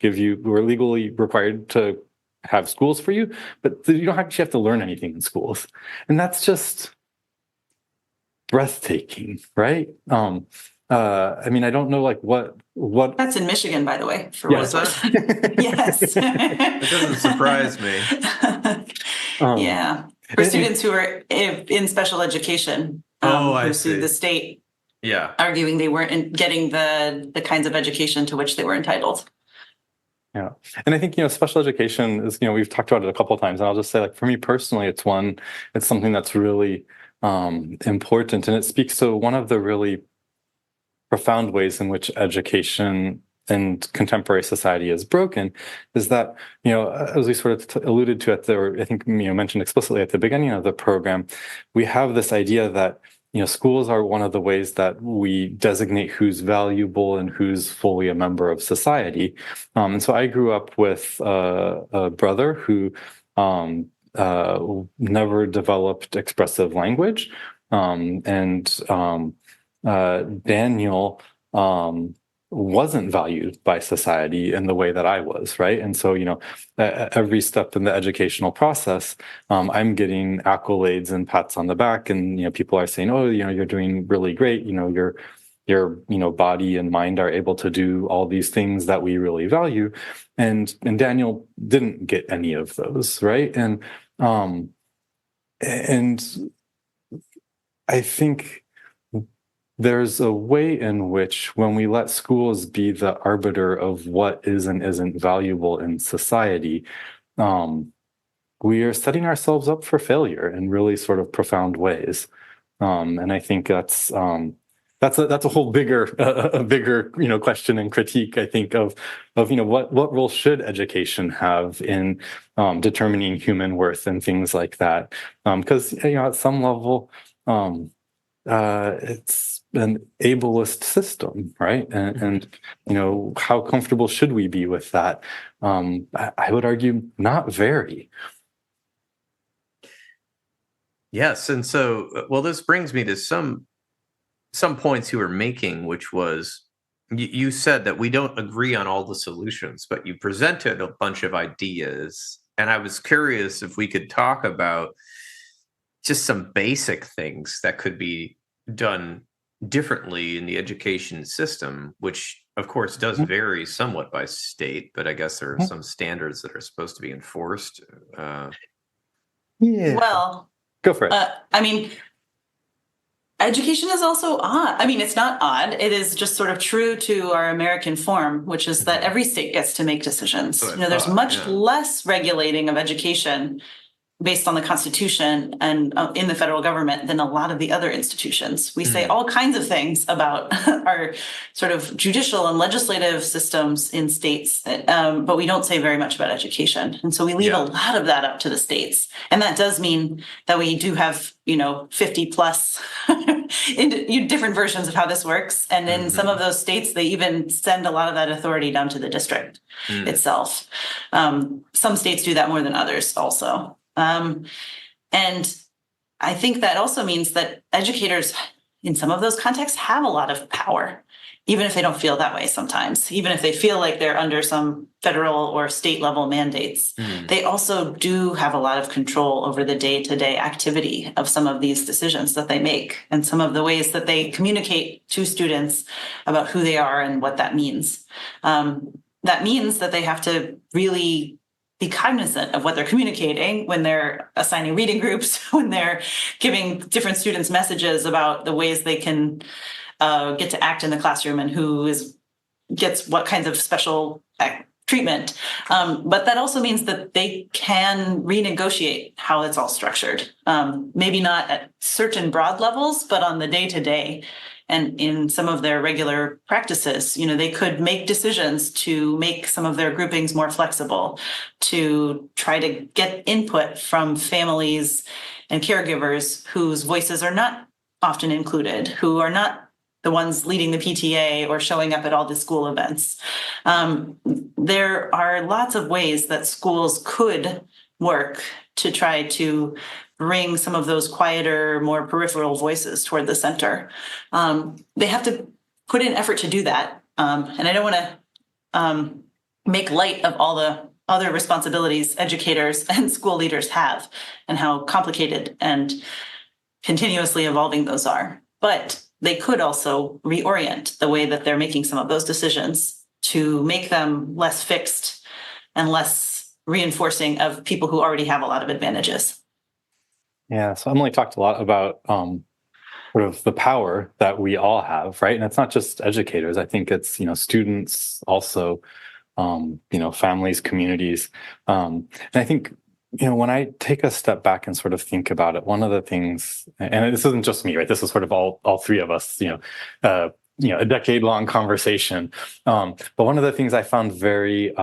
give you, we're legally required to have schools for you, but you don't actually have to learn anything in schools. And that's just breathtaking, right? I mean, I don't know, like, what that's in Michigan, by the way, for what it's worth. Yes. It doesn't surprise me. For students who are in special education, who sued the state, arguing they weren't getting the kinds of education to which they were entitled. Yeah. And I think, special education is, we've talked about it a couple of times, and I'll just say, like, for me personally, it's something that's really important, and it speaks to one of the really profound ways in which education and contemporary society is broken is that, as we sort of alluded to or I think, mentioned explicitly at the beginning of the program, we have this idea that, schools are one of the ways that we designate who's valuable and who's fully a member of society. And so I grew up with a brother who never developed expressive language. Daniel wasn't valued by society in the way that I was, right? And so, every step in the educational process, I'm getting accolades and pats on the back, and people are saying, "Oh, you're doing really great. Your body and mind are able to do all these things that we really value," and Daniel didn't get any of those, right? And I think there's a way in which, when we let schools be the arbiter of what is and isn't valuable in society, we are setting ourselves up for failure in really sort of profound ways. And I think that's a whole bigger question and critique, I think, of what role should education have in determining human worth and things like that, because at some level it's an ableist system, right? And how comfortable should we be with that? I would argue not very. Yes, and so, well, this brings me to some points you were making, which was, you said that we don't agree on all the solutions, but you presented a bunch of ideas, and I was curious if we could talk about just some basic things that could be done differently in the education system, which of course does vary somewhat by state, but I guess there are some standards that are supposed to be enforced. Well, go for it. Education is also odd. It's not odd. It is just sort of true to our American form, which is that every state gets to make decisions. There's much less regulating of education based on the Constitution and in the federal government than a lot of the other institutions. We say all kinds of things about our sort of judicial and legislative systems in states, but we don't say very much about education. And so we leave a lot of that up to the states. And that does mean that we do have, 50 plus different versions of how this works. And in some of those states, they even send a lot of that authority down to the district itself. Some states do that more than others also. And I think that also means that educators in some of those contexts have a lot of power, even if they don't feel that way sometimes, even if they feel like they're under some federal or state level mandates. They also do have a lot of control over the day-to-day activity of some of these decisions that they make and some of the ways that they communicate to students about who they are and what that means. That means that they have to really be cognizant of what they're communicating when they're assigning reading groups, when they're giving different students messages about the ways they can get to act in the classroom and who gets what kinds of special treatment. But that also means that they can renegotiate how it's all structured. Maybe not at certain broad levels, but on the day-to-day. And in some of their regular practices, they could make decisions to make some of their groupings more flexible, to try to get input from families and caregivers whose voices are not often included, who are not the ones leading the PTA or showing up at all the school events. There are lots of ways that schools could work to try to bring some of those quieter, more peripheral voices toward the center. They have to put in effort to do that. And I don't want to make light of all the other responsibilities educators and school leaders have and how complicated and continuously evolving those are. But they could also reorient the way that they're making some of those decisions to make them less fixed and less reinforcing of people who already have a lot of advantages. Yeah, so Emily talked a lot about sort of the power that we all have, right? And it's not just educators. I think it's, students also, families, communities. And I think, when I take a step back and sort of think about it, one of the things, and this isn't just me, right? This is sort of all three of us, a decade-long conversation. But one of the things I found very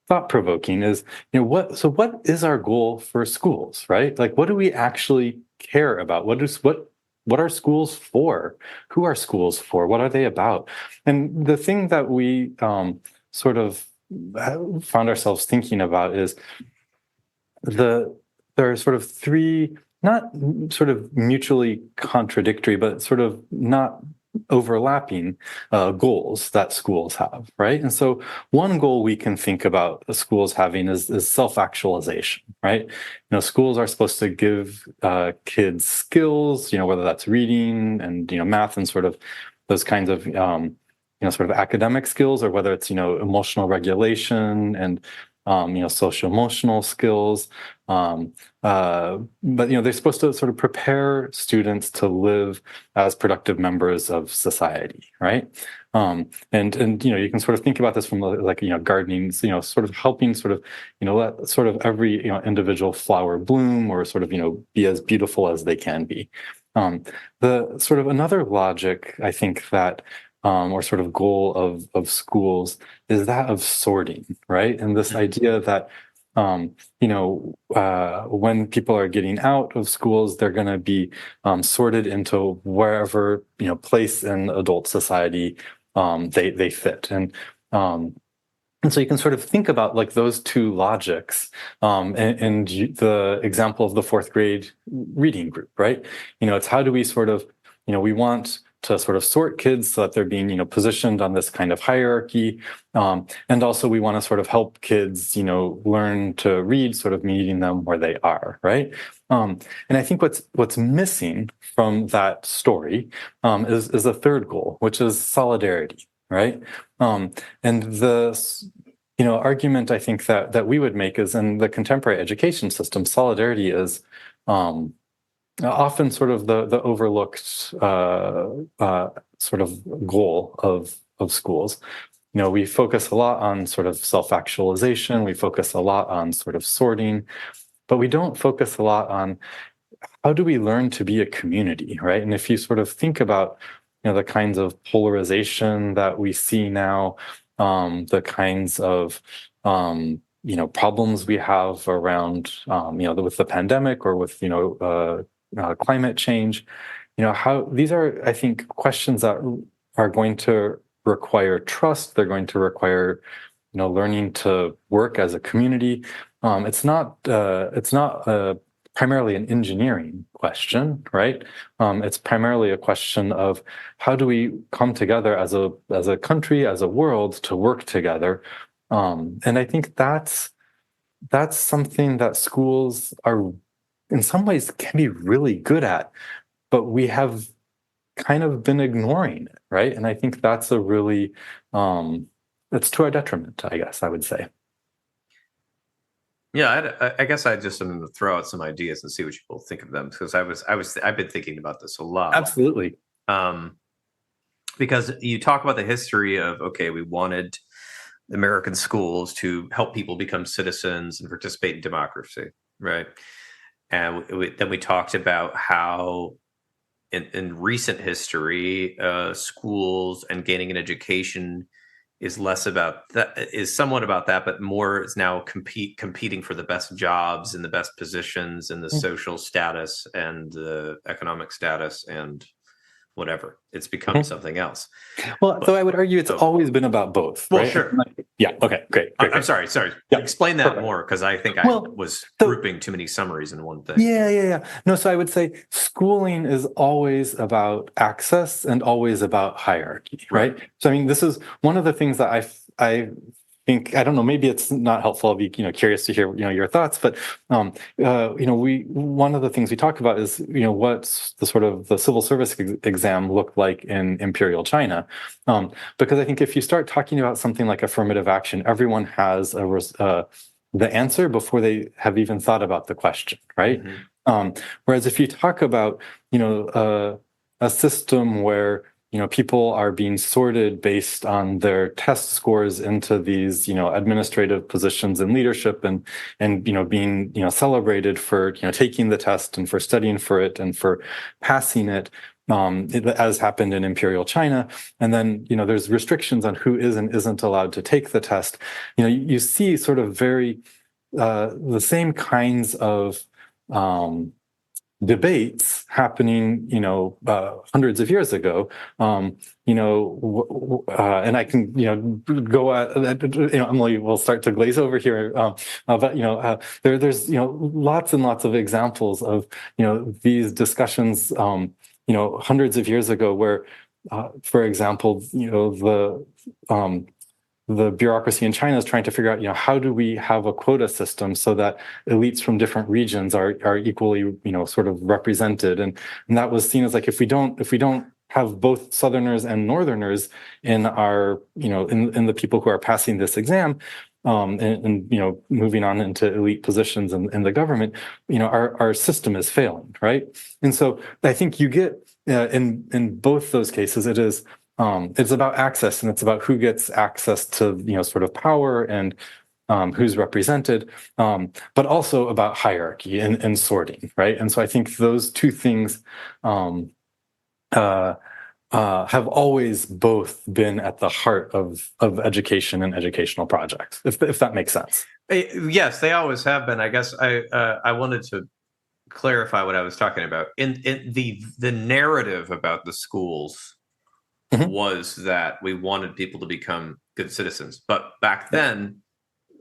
thought-provoking is, what is our goal for schools, right? Like, what do we actually care about? What are schools for? Who are schools for? What are they about? And the thing that we sort of found ourselves thinking about is there are sort of three, not sort of mutually contradictory, but sort of not overlapping goals that schools have, right? And so one goal we can think about the schools having is self-actualization, right? Schools are supposed to give kids skills, whether that's reading and math and sort of those kinds of sort of academic skills, or whether it's emotional regulation and social emotional skills. But they're supposed to sort of prepare students to live as productive members of society, right? And you can sort of think about this from like gardening, sort of helping sort of let sort of every individual flower bloom, or sort of be as beautiful as they can be. The sort of another logic, I think, that or sort of goal of schools is that of sorting, right? And this idea that when people are getting out of schools, they're going to be sorted into wherever place in adult society they fit, and so you can sort of think about like those two logics and the example of the fourth grade reading group, right? It's how do we sort of we want to sort of sort kids so that they're being, positioned on this kind of hierarchy. And also we want to sort of help kids, learn to read, sort of meeting them where they are, right? And I think what's missing from that story is a third goal, which is solidarity, right? And the argument I think that we would make is, in the contemporary education system, solidarity is often sort of the overlooked sort of goal of schools. We focus a lot on sort of self-actualization. We focus a lot on sort of sorting, but we don't focus a lot on how do we learn to be a community, right? And if you sort of think about the kinds of polarization that we see now, the kinds of problems we have around with the pandemic, or with climate change, how these are, I think, questions that are going to require trust. They're going to require learning to work as a community. It's not primarily an engineering question, right? It's primarily a question of how do we come together as a country, as a world, to work together. And I think that's something that schools are, in some ways, can be really good at, but we have kind of been ignoring it, right? And I think that's a really, it's to our detriment, I guess I would say. Yeah, I guess I just am going to throw out some ideas and see what you both think of them, because I've been thinking about this a lot. Absolutely. Because you talk about the history of, okay, we wanted American schools to help people become citizens and participate in democracy, right? And then we talked about how in recent history, schools and gaining an education is less about that, is somewhat about that, but more is now competing for the best jobs and the best positions and the social status and the economic status and whatever. It's become something else. Well, so I would argue it's always been about both. Well, right? sure. Yeah. Okay. Great. I'm sorry. Yeah. Explain that more, because I think I was grouping too many summaries in one thing. Yeah. No, so I would say schooling is always about access and always about hierarchy, right? So I mean, this is one of the things that I think, I don't know, maybe it's not helpful. I'll be curious to hear your thoughts, but one of the things we talk about is what's the sort of the civil service exam looked like in Imperial China, because I think if you start talking about something like affirmative action, everyone has the answer before they have even thought about the question, right? Mm-hmm. Whereas if you talk about a system where people are being sorted based on their test scores into these, administrative positions in leadership, and being, celebrated for, taking the test and for studying for it and for passing it. as happened in Imperial China. And then, there's restrictions on who is and isn't allowed to take the test. You see sort of very the same kinds of debates happening, hundreds of years ago, and I can, go at, Emily will start to glaze over here, but there's lots and lots of examples of these discussions, hundreds of years ago, where, for example, the bureaucracy in China is trying to figure out, how do we have a quota system so that elites from different regions are equally, sort of represented, and that was seen as like, if we don't have both Southerners and Northerners in our, in the people who are passing this exam, and moving on into elite positions in the government, our system is failing, right? And so I think you get in both those cases, it's about access, and it's about who gets access to, sort of power and who's represented, but also about hierarchy and sorting, right? And so I think those two things have always both been at the heart of education and educational projects, if that makes sense. Yes, they always have been. I guess I wanted to clarify what I was talking about. In the narrative about the schools was that we wanted people to become good citizens. But back then,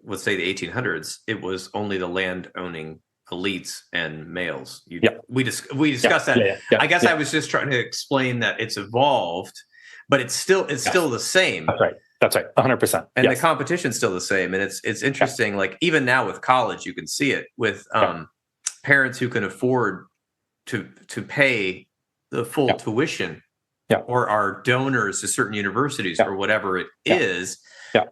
let's say the 1800s, it was only the land-owning elites and males. We discussed that. I guess I was just trying to explain that it's evolved, but it's still the same. That's right. 100%. And the competition's still the same. And it's interesting, like even now with college, you can see it with parents who can afford to pay the full tuition. Or are donors to certain universities or whatever it is,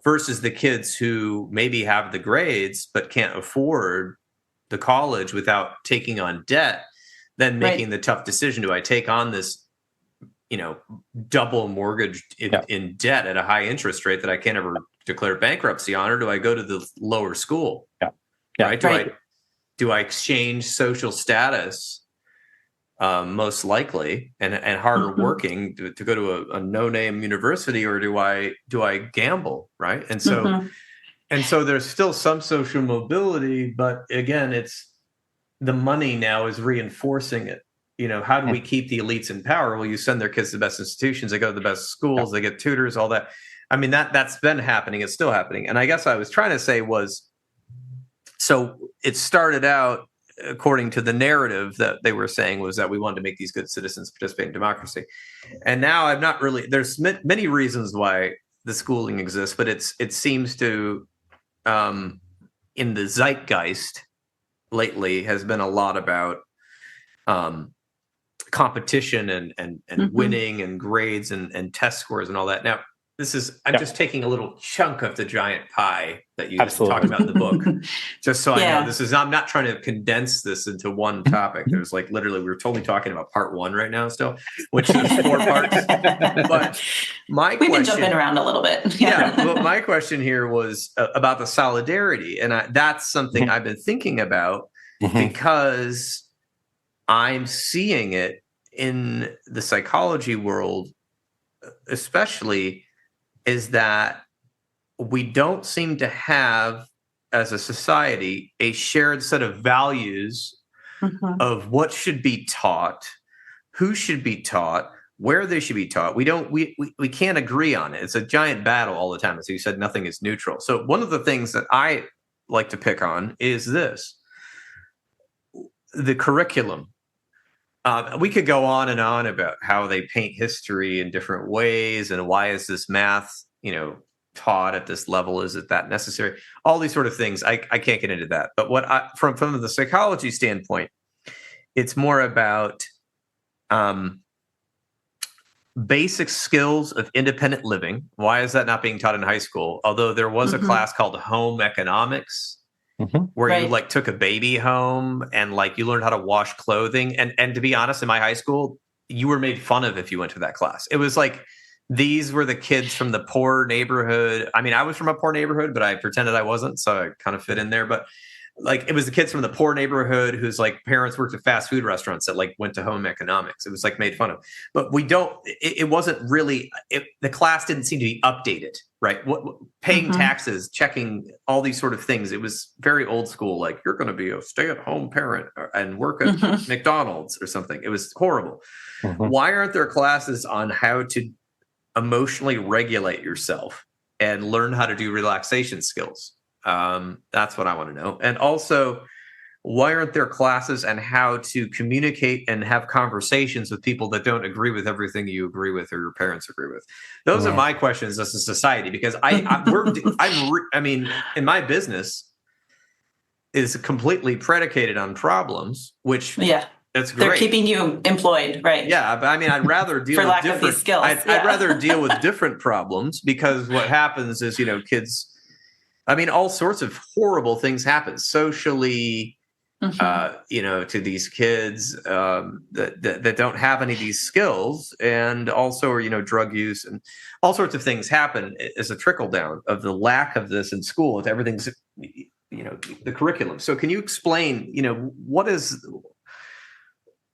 versus the kids who maybe have the grades but can't afford the college without taking on debt, then making the tough decision: do I take on this, double mortgage in debt at a high interest rate that I can't ever declare bankruptcy on, or do I go to the lower school? Do I exchange social status? Most likely, and harder working to go to a no-name university, or do I gamble, right? And so there's still some social mobility, but again, it's the money now is reinforcing it. How do we keep the elites in power? Well, you send their kids to the best institutions, they go to the best schools, they get tutors, all that. I mean, that's been happening, it's still happening. And I guess I was trying to say was, so it started out, according to the narrative that they were saying, was that we wanted to make these good citizens participate in democracy. And now I'm not really, there's many reasons why the schooling exists, but it seems to, in the zeitgeist lately, has been a lot about competition and winning and grades and test scores and all that. Now, I'm just taking a little chunk of the giant pie that you talked about in the book, just so I know I'm not trying to condense this into one topic. There's like literally, we're totally talking about part one right now still, which there's 4 parts. But we've been jumping around a little bit. But my question here was about the solidarity. And that's something I've been thinking about because I'm seeing it in the psychology world, especially, is that we don't seem to have, as a society, a shared set of values of what should be taught, who should be taught, where they should be taught. We can't agree on it. It's a giant battle all the time. As you said, nothing is neutral. So one of the things that I like to pick on is the curriculum. We could go on and on about how they paint history in different ways and why is this math, taught at this level? Is it that necessary? All these sort of things. I can't get into that. But from the psychology standpoint, it's more about basic skills of independent living. Why is that not being taught in high school? Although there was a class called home economics, where you like took a baby home and like you learned how to wash clothing. And to be honest, in my high school, you were made fun of if you went to that class. It was like, these were the kids from the poor neighborhood. I mean, I was from a poor neighborhood, but I pretended I wasn't, so I kind of fit in there. But like it was the kids from the poor neighborhood whose like parents worked at fast food restaurants that like went to home economics. It was like made fun of, but it wasn't really, the class didn't seem to be updated, right? Paying taxes, checking all these sort of things. It was very old school. Like, you're going to be a stay-at-home parent and work at McDonald's or something. It was horrible. Why aren't there classes on how to emotionally regulate yourself and learn how to do relaxation skills? That's what I want to know. And also, why aren't there classes on how to communicate and have conversations with people that don't agree with everything you agree with or your parents agree with? Those are my questions as a society, because I mean, in my business is completely predicated on problems, which that's great. They're keeping you employed, right? Yeah, but I mean, I'd rather deal with different these skills. I'd rather deal with different problems, because what happens is, kids, I mean, all sorts of horrible things happen socially, to these kids that don't have any of these skills, and also, drug use and all sorts of things happen as a trickle down of the lack of this in school. If everything's, the curriculum. So can you explain,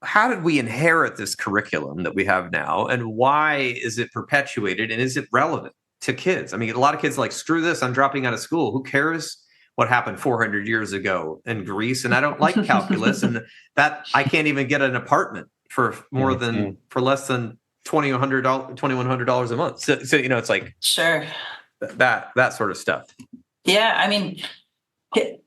how did we inherit this curriculum that we have now, and why is it perpetuated, and is it relevant to kids? I mean, a lot of kids are like, screw this, I'm dropping out of school. Who cares what happened 400 years ago in Greece? And I don't like calculus, and that I can't even get an apartment for less than $2,100 a month. So it's like, sure, that sort of stuff. Yeah, I mean,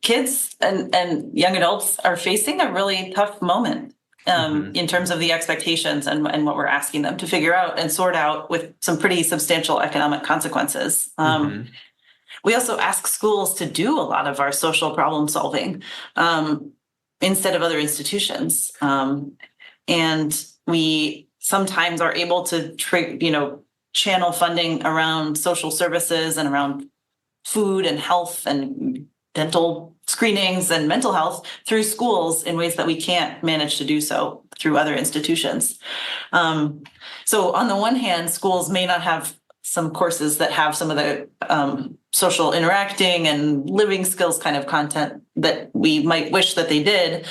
kids and young adults are facing a really tough moment in terms of the expectations and what we're asking them to figure out and sort out, with some pretty substantial economic consequences. We also ask schools to do a lot of our social problem solving instead of other institutions. And we sometimes are able to channel funding around social services and around food and health and dental screenings and mental health through schools in ways that we can't manage to do so through other institutions. So on the one hand, schools may not have some courses that have some of the social interacting and living skills kind of content that we might wish that they did.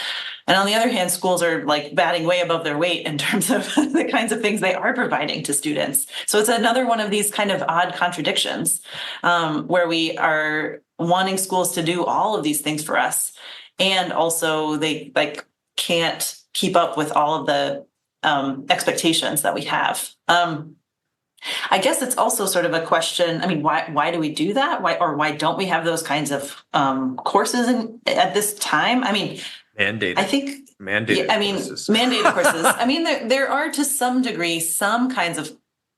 And on the other hand, schools are like batting way above their weight in terms of the kinds of things they are providing to students. So it's another one of these kind of odd contradictions where we are wanting schools to do all of these things for us, and also they can't keep up with all of the expectations that we have. I guess it's also sort of a question. I mean, why do we do that? Why don't we have those kinds of courses at this time? I mean, mandated. I think mandated. Courses. Mandated courses. I mean, there are to some degree some kinds of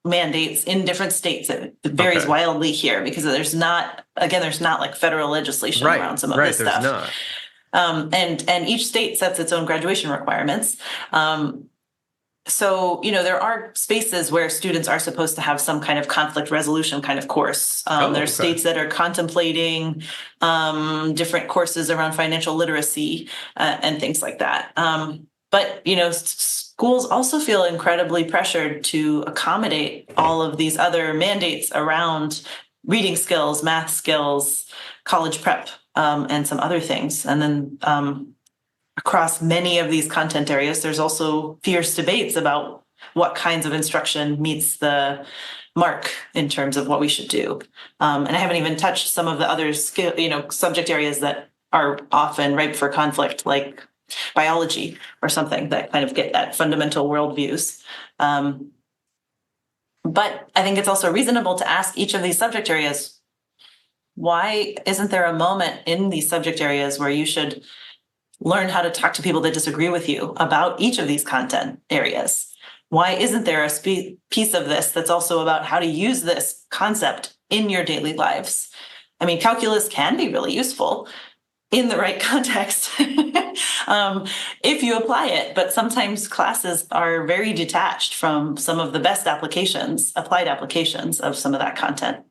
mandates in different states. It varies wildly here because there's not like federal legislation around some of this stuff. There's not. And each state sets its own graduation requirements. So, there are spaces where students are supposed to have some kind of conflict resolution kind of course. There's states that are contemplating different courses around financial literacy and things like that. But, schools also feel incredibly pressured to accommodate all of these other mandates around reading skills, math skills, college prep, and some other things. And then across many of these content areas, there's also fierce debates about what kinds of instruction meets the mark in terms of what we should do. And I haven't even touched some of the other subject areas that are often ripe for conflict, like biology or something that kind of get at fundamental worldviews. But I think it's also reasonable to ask each of these subject areas, why isn't there a moment in these subject areas where you should learn how to talk to people that disagree with you about each of these content areas? Why isn't there a piece of this that's also about how to use this concept in your daily lives? I mean, calculus can be really useful in the right context if you apply it, but sometimes classes are very detached from some of the best applied applications of some of that content.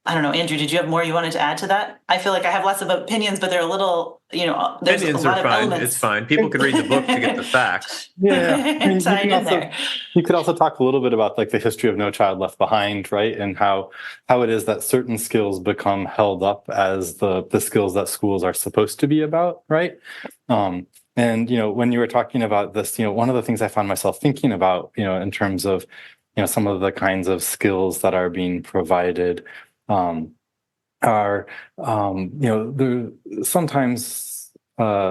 I don't know, Andrew, did you have more you wanted to add to that? I feel like I have lots of opinions, but they're a little, there's a Opinions lot are of fine. elements. It's fine. People could read the book to get the facts. Yeah, I mean, tied in there. you could also talk a little bit about like the history of No Child Left Behind, right? And how it is that certain skills become held up as the skills that schools are supposed to be about, right? And when you were talking about this, one of the things I found myself thinking about, in terms of some of the kinds of skills that are being provided, are sometimes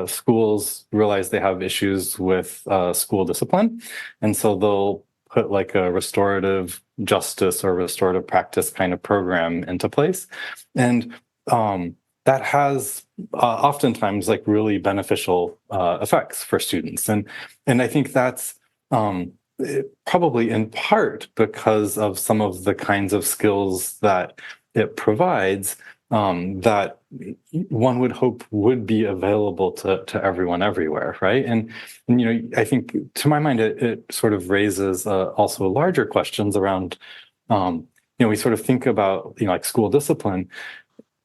schools realize they have issues with school discipline, and so they'll put like a restorative justice or restorative practice kind of program into place, and that has oftentimes like really beneficial effects for students, and I think that's probably in part because of some of the kinds of skills that it provides, that one would hope would be available to everyone everywhere, right? And I think, to my mind, it sort of raises also larger questions around, we sort of think about like school discipline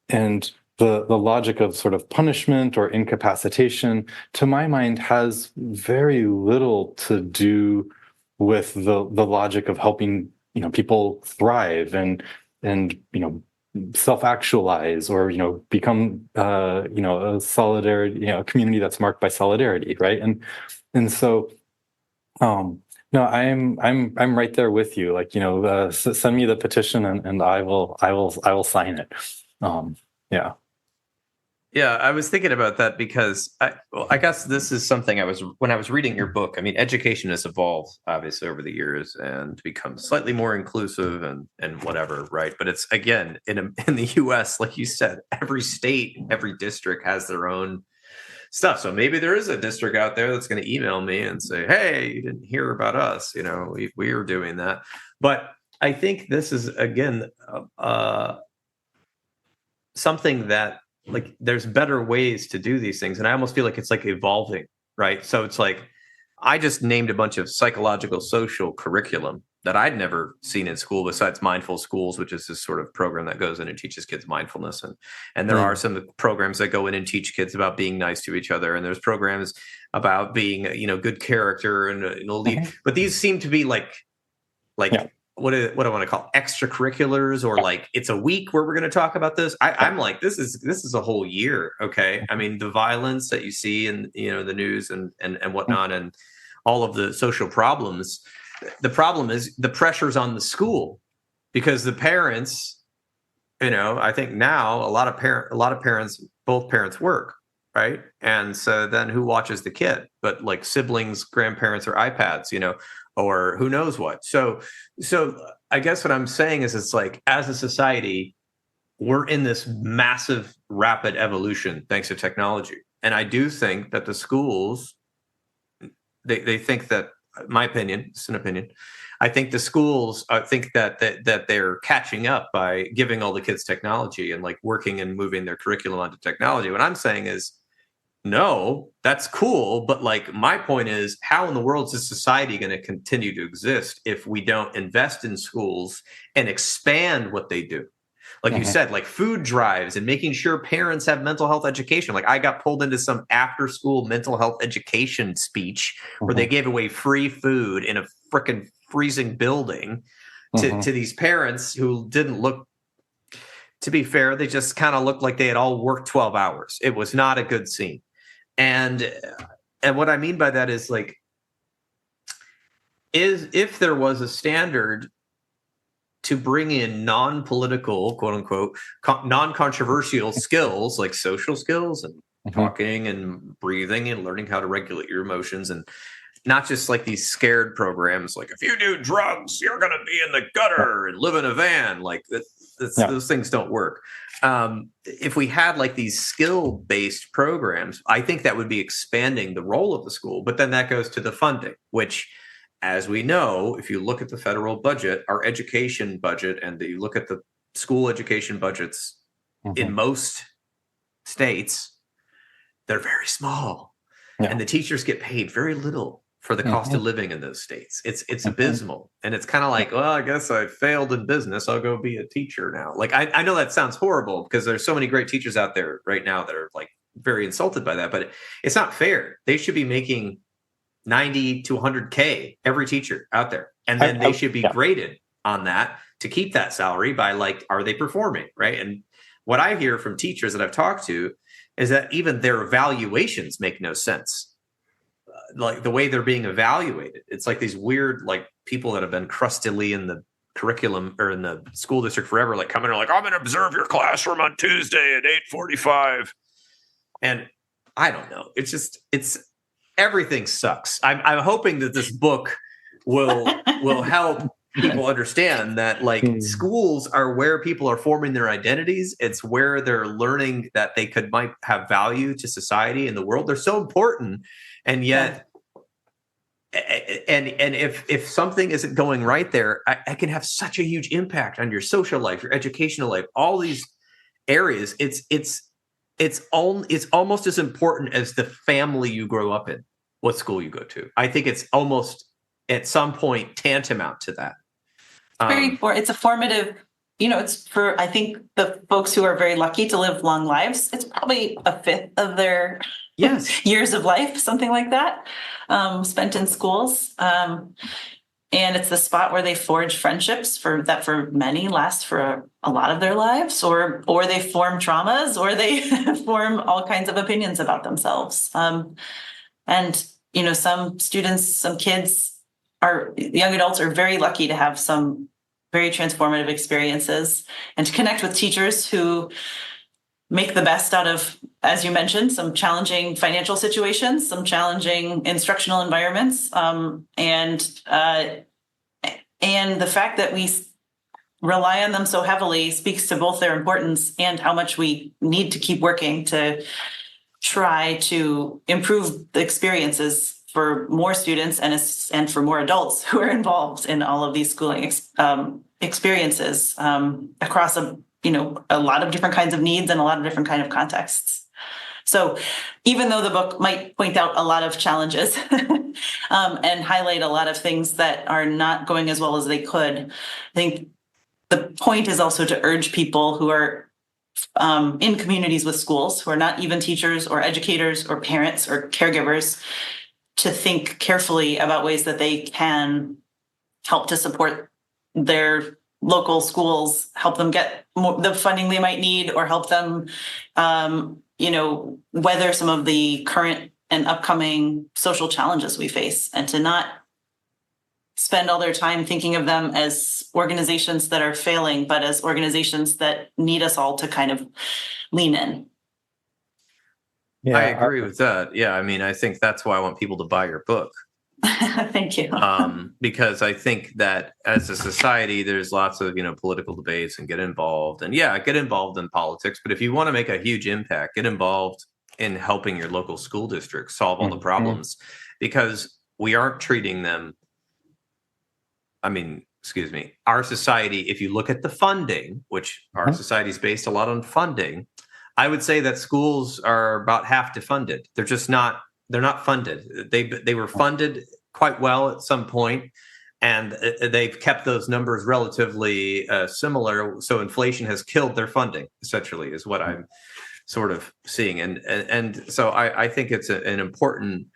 and the logic of sort of punishment or incapacitation, to my mind, has very little to do with the logic of helping people thrive and self-actualize, or become a solidarity, a community that's marked by solidarity, right? And so no, I'm right there with you. Like, send me the petition and I will sign it. Yeah. Yeah, I was thinking about that because I guess this is something when I was reading your book. I mean, education has evolved obviously over the years and become slightly more inclusive and whatever, right? But it's, again, in the U.S., like you said, every state, every district has their own stuff. So maybe there is a district out there that's going to email me and say, "Hey, you didn't hear about us? We are doing that." But I think this is, again, something that, like, there's better ways to do these things, and I almost feel like it's like evolving, right? So it's like, I just named a bunch of psychological social curriculum that I'd never seen in school besides Mindful Schools, which is this sort of program that goes in and teaches kids mindfulness, and there are some programs that go in and teach kids about being nice to each other, and there's programs about being good character and lead. But these seem to be like Yeah. what do I want to call extracurriculars, or like it's a week where we're going to talk about this. I'm like, this is a whole year. Okay. I mean, the violence that you see in the news and whatnot, and all of the social problems. The problem is the pressure's on the school, because the parents, I think now a lot of parents, both parents work, right? And so then who watches the kid? But like siblings, grandparents, or iPads, or who knows what. So I guess what I'm saying is, it's like, as a society, we're in this massive, rapid evolution thanks to technology. And I do think that the schools, they think that, my opinion, it's an opinion, I think the schools think that they're catching up by giving all the kids technology and like working and moving their curriculum onto technology. What I'm saying is, no, that's cool. But like, my point is, how in the world is society going to continue to exist if we don't invest in schools and expand what they do? Like you said, like food drives and making sure parents have mental health education. Like, I got pulled into some after school mental health education speech where they gave away free food in a freaking freezing building to these parents who didn't look, to be fair, they just kind of looked like they had all worked 12 hours. It was not a good scene. And what I mean by that is, like, if there was a standard to bring in non-political, quote unquote, non-controversial skills like social skills and talking and breathing and learning how to regulate your emotions, and not just like these scared programs like, if you do drugs, you're going to be in the gutter and live in a van. Like those things don't work. If we had like these skill-based programs, I think that would be expanding the role of the school. But then that goes to the funding, which, as we know, if you look at the federal budget, our education budget, and you look at the school education budgets in most states, they're very small. And the teachers get paid very little. for the cost of living in those states. It's abysmal. And it's kind of like, well, I guess I failed in business. I'll go be a teacher now. Like, I know that sounds horrible because there's so many great teachers out there right now that are like very insulted by that, but it's not fair. They should be making 90 to 100K every teacher out there. And then they should be graded on that to keep that salary by like, are they performing? Right. And what I hear from teachers that I've talked to is that even their evaluations make no sense. Like the way they're being evaluated, it's like these weird, like people that have been crustily in the curriculum or in the school district forever, like come in and like, I'm going to observe your classroom on Tuesday at 8:45. And I don't know. It's everything sucks. I'm hoping that this book will help people understand that like schools are where people are forming their identities. It's where they're learning that they might have value to society and the world. They're so important. And yet, and if something isn't going right there, I can have such a huge impact on your social life, your educational life, all these areas. It's almost as important as the family you grow up in, what school you go to. I think it's almost at some point tantamount to that. It's a formative, it's for, I think, the folks who are very lucky to live long lives. It's probably a fifth of their years of life, something like that, spent in schools. And it's the spot where they forge friendships for many last for a lot of their lives, or they form traumas, or they form all kinds of opinions about themselves. And, some students, some kids young adults are very lucky to have some very transformative experiences and to connect with teachers who make the best out of, as you mentioned, some challenging financial situations, some challenging instructional environments, and the fact that we rely on them so heavily speaks to both their importance and how much we need to keep working to try to improve the experiences for more students and for more adults who are involved in all of these schooling experiences across a lot of different kinds of needs and a lot of different kind of contexts. So even though the book might point out a lot of challenges and highlight a lot of things that are not going as well as they could, I think the point is also to urge people who are in communities with schools, who are not even teachers or educators or parents or caregivers, to think carefully about ways that they can help to support their local schools, help them get the funding they might need, or help them, weather some of the current and upcoming social challenges we face, and to not spend all their time thinking of them as organizations that are failing, but as organizations that need us all to kind of lean in. Yeah, I agree with that. Yeah, I mean, I think that's why I want people to buy your book. Thank you. Because I think that as a society, there's lots of, political debates and get involved. And get involved in politics. But if you want to make a huge impact, get involved in helping your local school district solve all the problems, because we aren't treating them. Our society, if you look at the funding, which our society is based a lot on funding, I would say that schools are about half defunded. They're just not. They're not funded. They were funded quite well at some point, and they've kept those numbers relatively similar. So inflation has killed their funding, essentially, is what I'm sort of seeing. And so I think it's an important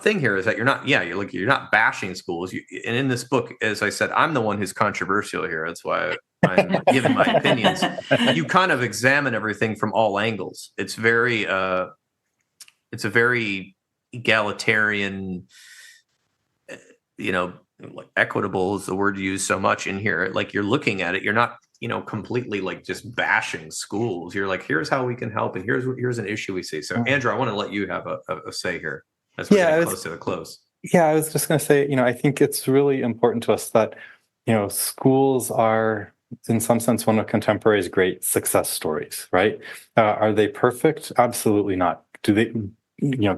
thing here is that you're not bashing schools. And in this book, as I said, I'm the one who's controversial here. That's why I'm giving my opinions. You kind of examine everything from all angles. It's a very egalitarian, like equitable is the word used so much in here. Like you're looking at it, you're not, completely like just bashing schools. You're like, here's how we can help, and here's an issue we see. So Andrew, I want to let you have a say here. As we're getting close to the close. Yeah, I was just going to say, I think it's really important to us that, schools are, in some sense, one of contemporary's great success stories, right? Are they perfect? Absolutely not. Do they?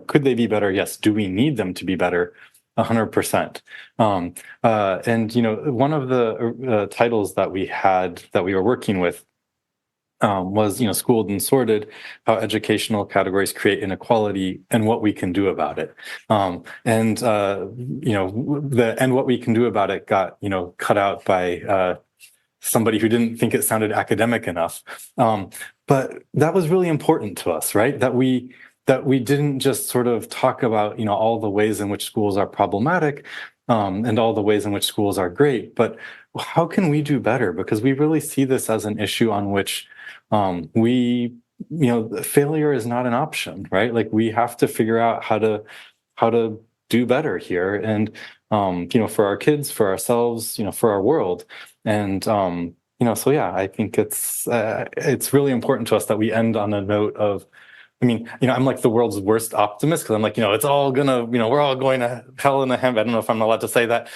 Could they be better? Yes. Do we need them to be better? 100%. And one of the titles that we were working with was, schooled and sorted, how educational categories create inequality and what we can do about it. And what we can do about it got, cut out by somebody who didn't think it sounded academic enough. But that was really important to us, right? That we didn't just sort of talk about, all the ways in which schools are problematic, and all the ways in which schools are great, but how can we do better? Because we really see this as an issue on which failure is not an option, right? Like we have to figure out how to do better here, and for our kids, for ourselves, for our world, and so yeah, I think it's really important to us that we end on a note of. I mean, I'm like the world's worst optimist because I'm like, it's all gonna, we're all going to hell in a handbasket. I don't know if I'm allowed to say that.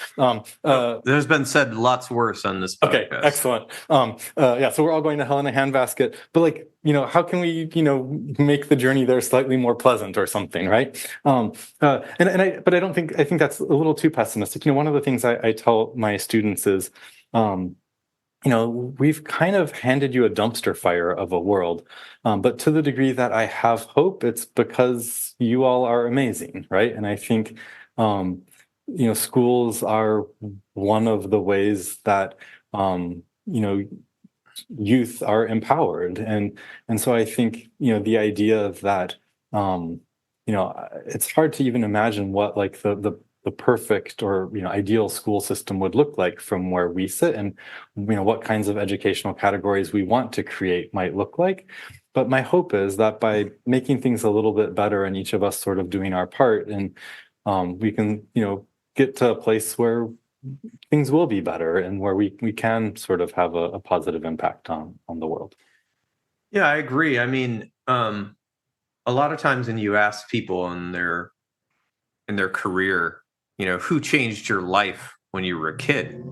There's been said lots worse on this podcast. Okay, excellent. So we're all going to hell in a handbasket. But like, how can we, make the journey there slightly more pleasant or something, right? But I think that's a little too pessimistic. One of the things I tell my students is, we've kind of handed you a dumpster fire of a world, but to the degree that I have hope, it's because you all are amazing, right? And I think, schools are one of the ways that, youth are empowered, and so I think, the idea that, it's hard to even imagine what like the perfect or ideal school system would look like from where we sit, and what kinds of educational categories we want to create might look like. But my hope is that by making things a little bit better and each of us sort of doing our part, and we can get to a place where things will be better and where we can sort of have a positive impact on the world. Yeah, I agree. I mean, a lot of times when you ask people in their career, who changed your life when you were a kid,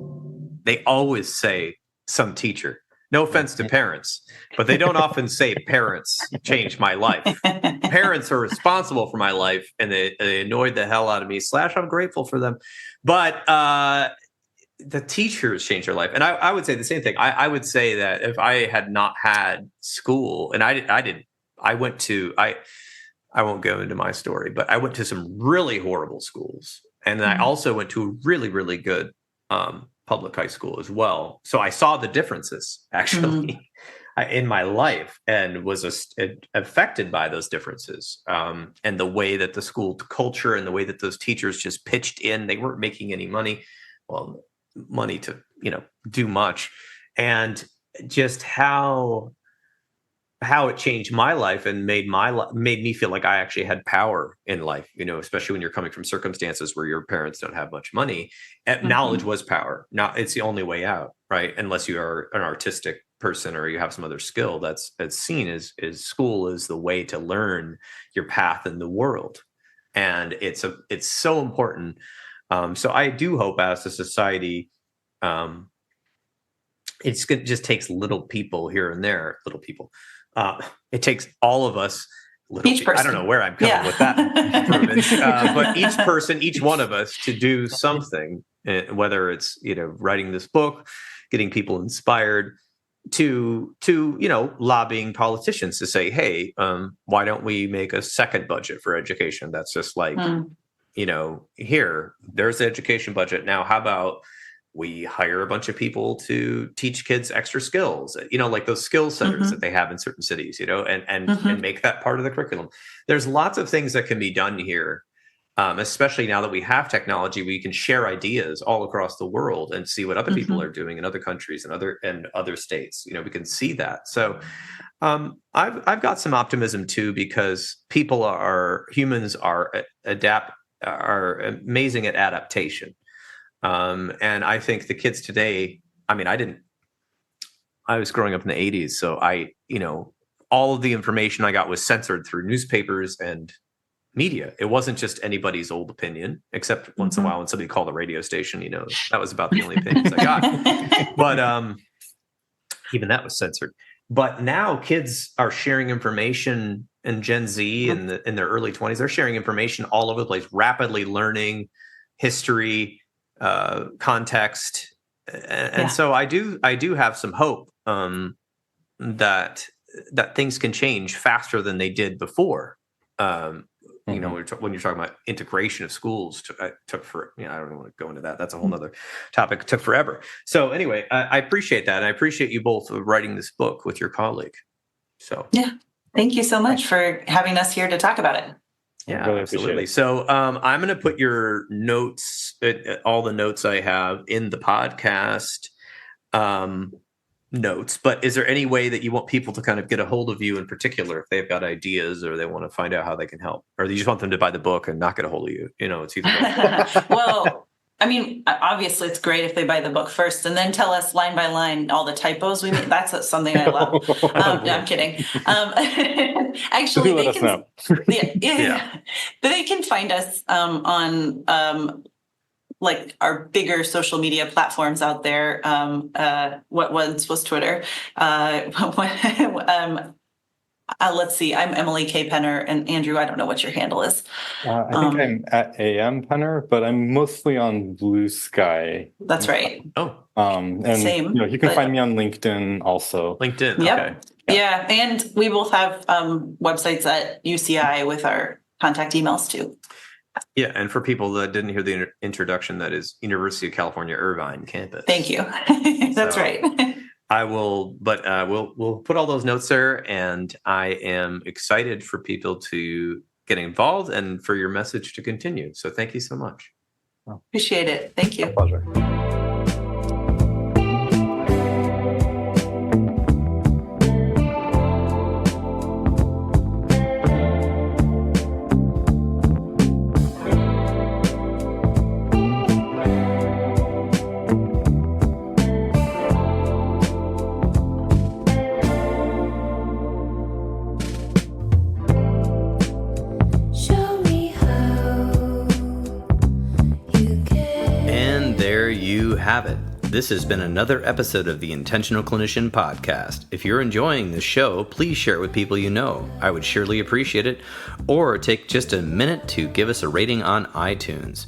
they always say some teacher. No offense to parents, but they don't often say parents changed my life. Parents are responsible for my life, and they annoyed the hell out of me. / I'm grateful for them. But the teachers changed their life. And I would say the same thing. I would say that if I had not had school, and I won't go into my story, but I went to some really horrible schools. And then I also went to a really, really good public high school as well. So I saw the differences actually in my life, and was affected by those differences, and the way that the school culture and the way that those teachers just pitched in. They weren't making any money, money to do much, and just how it changed my life and made me feel like I actually had power in life, especially when you're coming from circumstances where your parents don't have much money. Knowledge was power. Now it's the only way out, right? Unless you are an artistic person or you have some other skill that's seen as school is the way to learn your path in the world. And it's so important. So I do hope as a society, it just takes little people here and there, little people. It takes all of us. Each person. I don't know where I'm coming with that verbiage, but each one of us to do something, whether it's writing this book, getting people inspired, to lobbying politicians to say, hey, why don't we make a second budget for education? That's just like here, there's the education budget. Now, how about we hire a bunch of people to teach kids extra skills, like those skill centers that they have in certain cities, and make that part of the curriculum. There's lots of things that can be done here, especially now that we have technology. We can share ideas all across the world and see what other people are doing in other countries and other states. We can see that. So I've got some optimism too, because humans are amazing at adaptation. And I think the kids today, I was growing up in the 80s. So all of the information I got was censored through newspapers and media. It wasn't just anybody's old opinion, except once in a while when somebody called a radio station, that was about the only opinions I got. But even that was censored. But now kids are sharing information, and Gen Z in their early 20s, they're sharing information all over the place, rapidly learning history, context, and so I do have some hope that things can change faster than they did before. You know, when you're talking about integration of schools, took for, I don't want to go into that. That's a whole nother topic. It took forever. So anyway, I appreciate that. And I appreciate you both writing this book with your colleague. So yeah, thank you so much for having us here to talk about it. Yeah, really absolutely. So I'm going to put your notes, all the notes I have in the podcast notes, but is there any way that you want people to kind of get a hold of you in particular if they've got ideas or they want to find out how they can help, or you just want them to buy the book and not get a hold of you? It's either way. Well, I mean, obviously it's great if they buy the book first and then tell us line by line all the typos we made. That's something I love. No, I'm kidding. Actually, let us know. They can find us on like our bigger social media platforms out there. What once was Twitter. Let's see. I'm Emily K. Penner, and Andrew, I don't know what your handle is. I think I'm at AM Penner, but I'm mostly on Blue Sky. That's right. Oh, and same. You can find me on LinkedIn also. LinkedIn. Yep. Okay. Yeah, and we both have websites at UCI with our contact emails too. Yeah, and for people that didn't hear the introduction, that is University of California, Irvine campus. Thank you. That's right. I will, but we'll put all those notes there, and I am excited for people to get involved and for your message to continue. So thank you so much. Appreciate it. Thank you. My pleasure. Have it. This has been another episode of the Intentional Clinician Podcast. If you're enjoying this show, please share it with people you know. I would surely appreciate it. Or take just a minute to give us a rating on iTunes.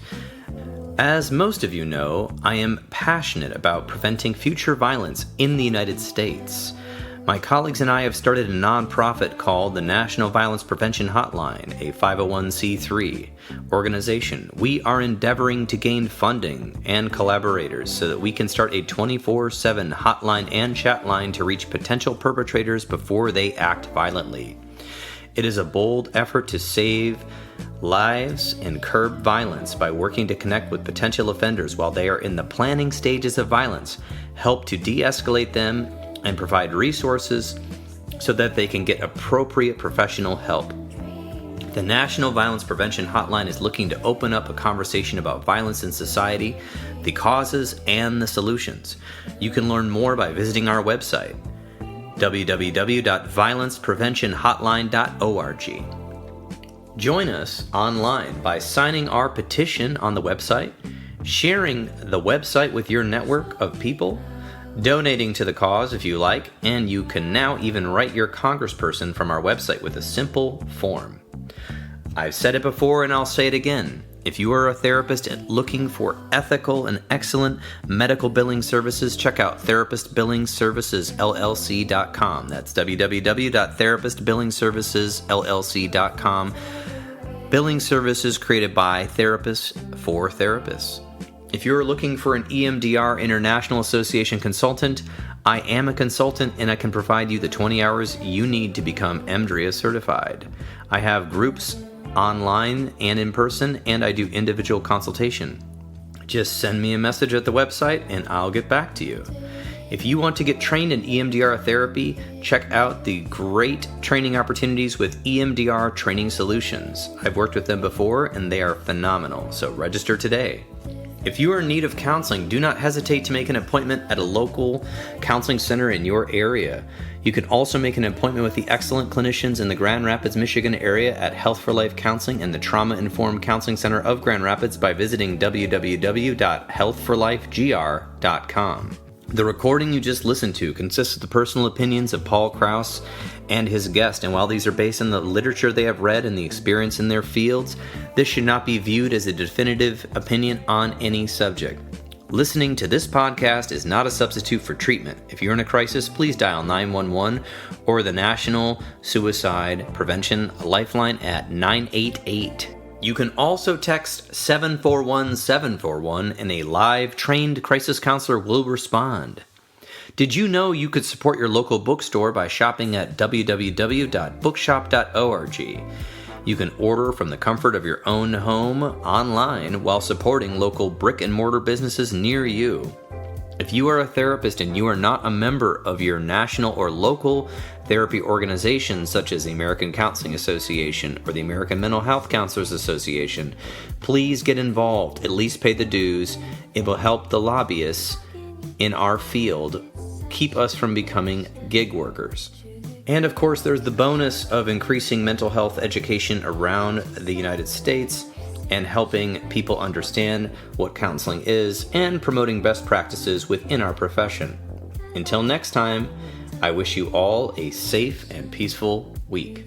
As most of you know, I am passionate about preventing future violence in the United States. My colleagues and I have started a nonprofit called the National Violence Prevention Hotline, a 501c3 organization. We are endeavoring to gain funding and collaborators so that we can start a 24/7 hotline and chat line to reach potential perpetrators before they act violently. It is a bold effort to save lives and curb violence by working to connect with potential offenders while they are in the planning stages of violence, help to de-escalate them, and provide resources so that they can get appropriate professional help. The National Violence Prevention Hotline is looking to open up a conversation about violence in society, the causes, and the solutions. You can learn more by visiting our website, www.violencepreventionhotline.org. Join us online by signing our petition on the website, sharing the website with your network of people, donating to the cause if you like, and you can now even write your congressperson from our website with a simple form. I've said it before and I'll say it again. If you are a therapist looking for ethical and excellent medical billing services, check out therapistbillingservicesllc.com. That's www.therapistbillingservicesllc.com. Billing services created by therapists for therapists. If you're looking for an EMDR International Association consultant, I am a consultant and I can provide you the 20 hours you need to become EMDRIA certified. I have groups online and in person, and I do individual consultation. Just send me a message at the website and I'll get back to you. If you want to get trained in EMDR therapy, check out the great training opportunities with EMDR Training Solutions. I've worked with them before and they are phenomenal, so register today. If you are in need of counseling, do not hesitate to make an appointment at a local counseling center in your area. You can also make an appointment with the excellent clinicians in the Grand Rapids, Michigan area at Health for Life Counseling and the Trauma Informed Counseling Center of Grand Rapids by visiting www.healthforlifegr.com. The recording you just listened to consists of the personal opinions of Paul Krauss and his guest, and while these are based on the literature they have read and the experience in their fields, this should not be viewed as a definitive opinion on any subject. Listening to this podcast is not a substitute for treatment. If you're in a crisis, please dial 911 or the National Suicide Prevention Lifeline at 988. You can also text 741-741 and a live trained crisis counselor will respond. Did you know you could support your local bookstore by shopping at www.bookshop.org? You can order from the comfort of your own home online while supporting local brick and mortar businesses near you. If you are a therapist and you are not a member of your national or local therapy organizations such as the American Counseling Association or the American Mental Health Counselors Association, please get involved. At least pay the dues. It will help the lobbyists in our field keep us from becoming gig workers. And of course, there's the bonus of increasing mental health education around the United States and helping people understand what counseling is and promoting best practices within our profession. Until next time, I wish you all a safe and peaceful week.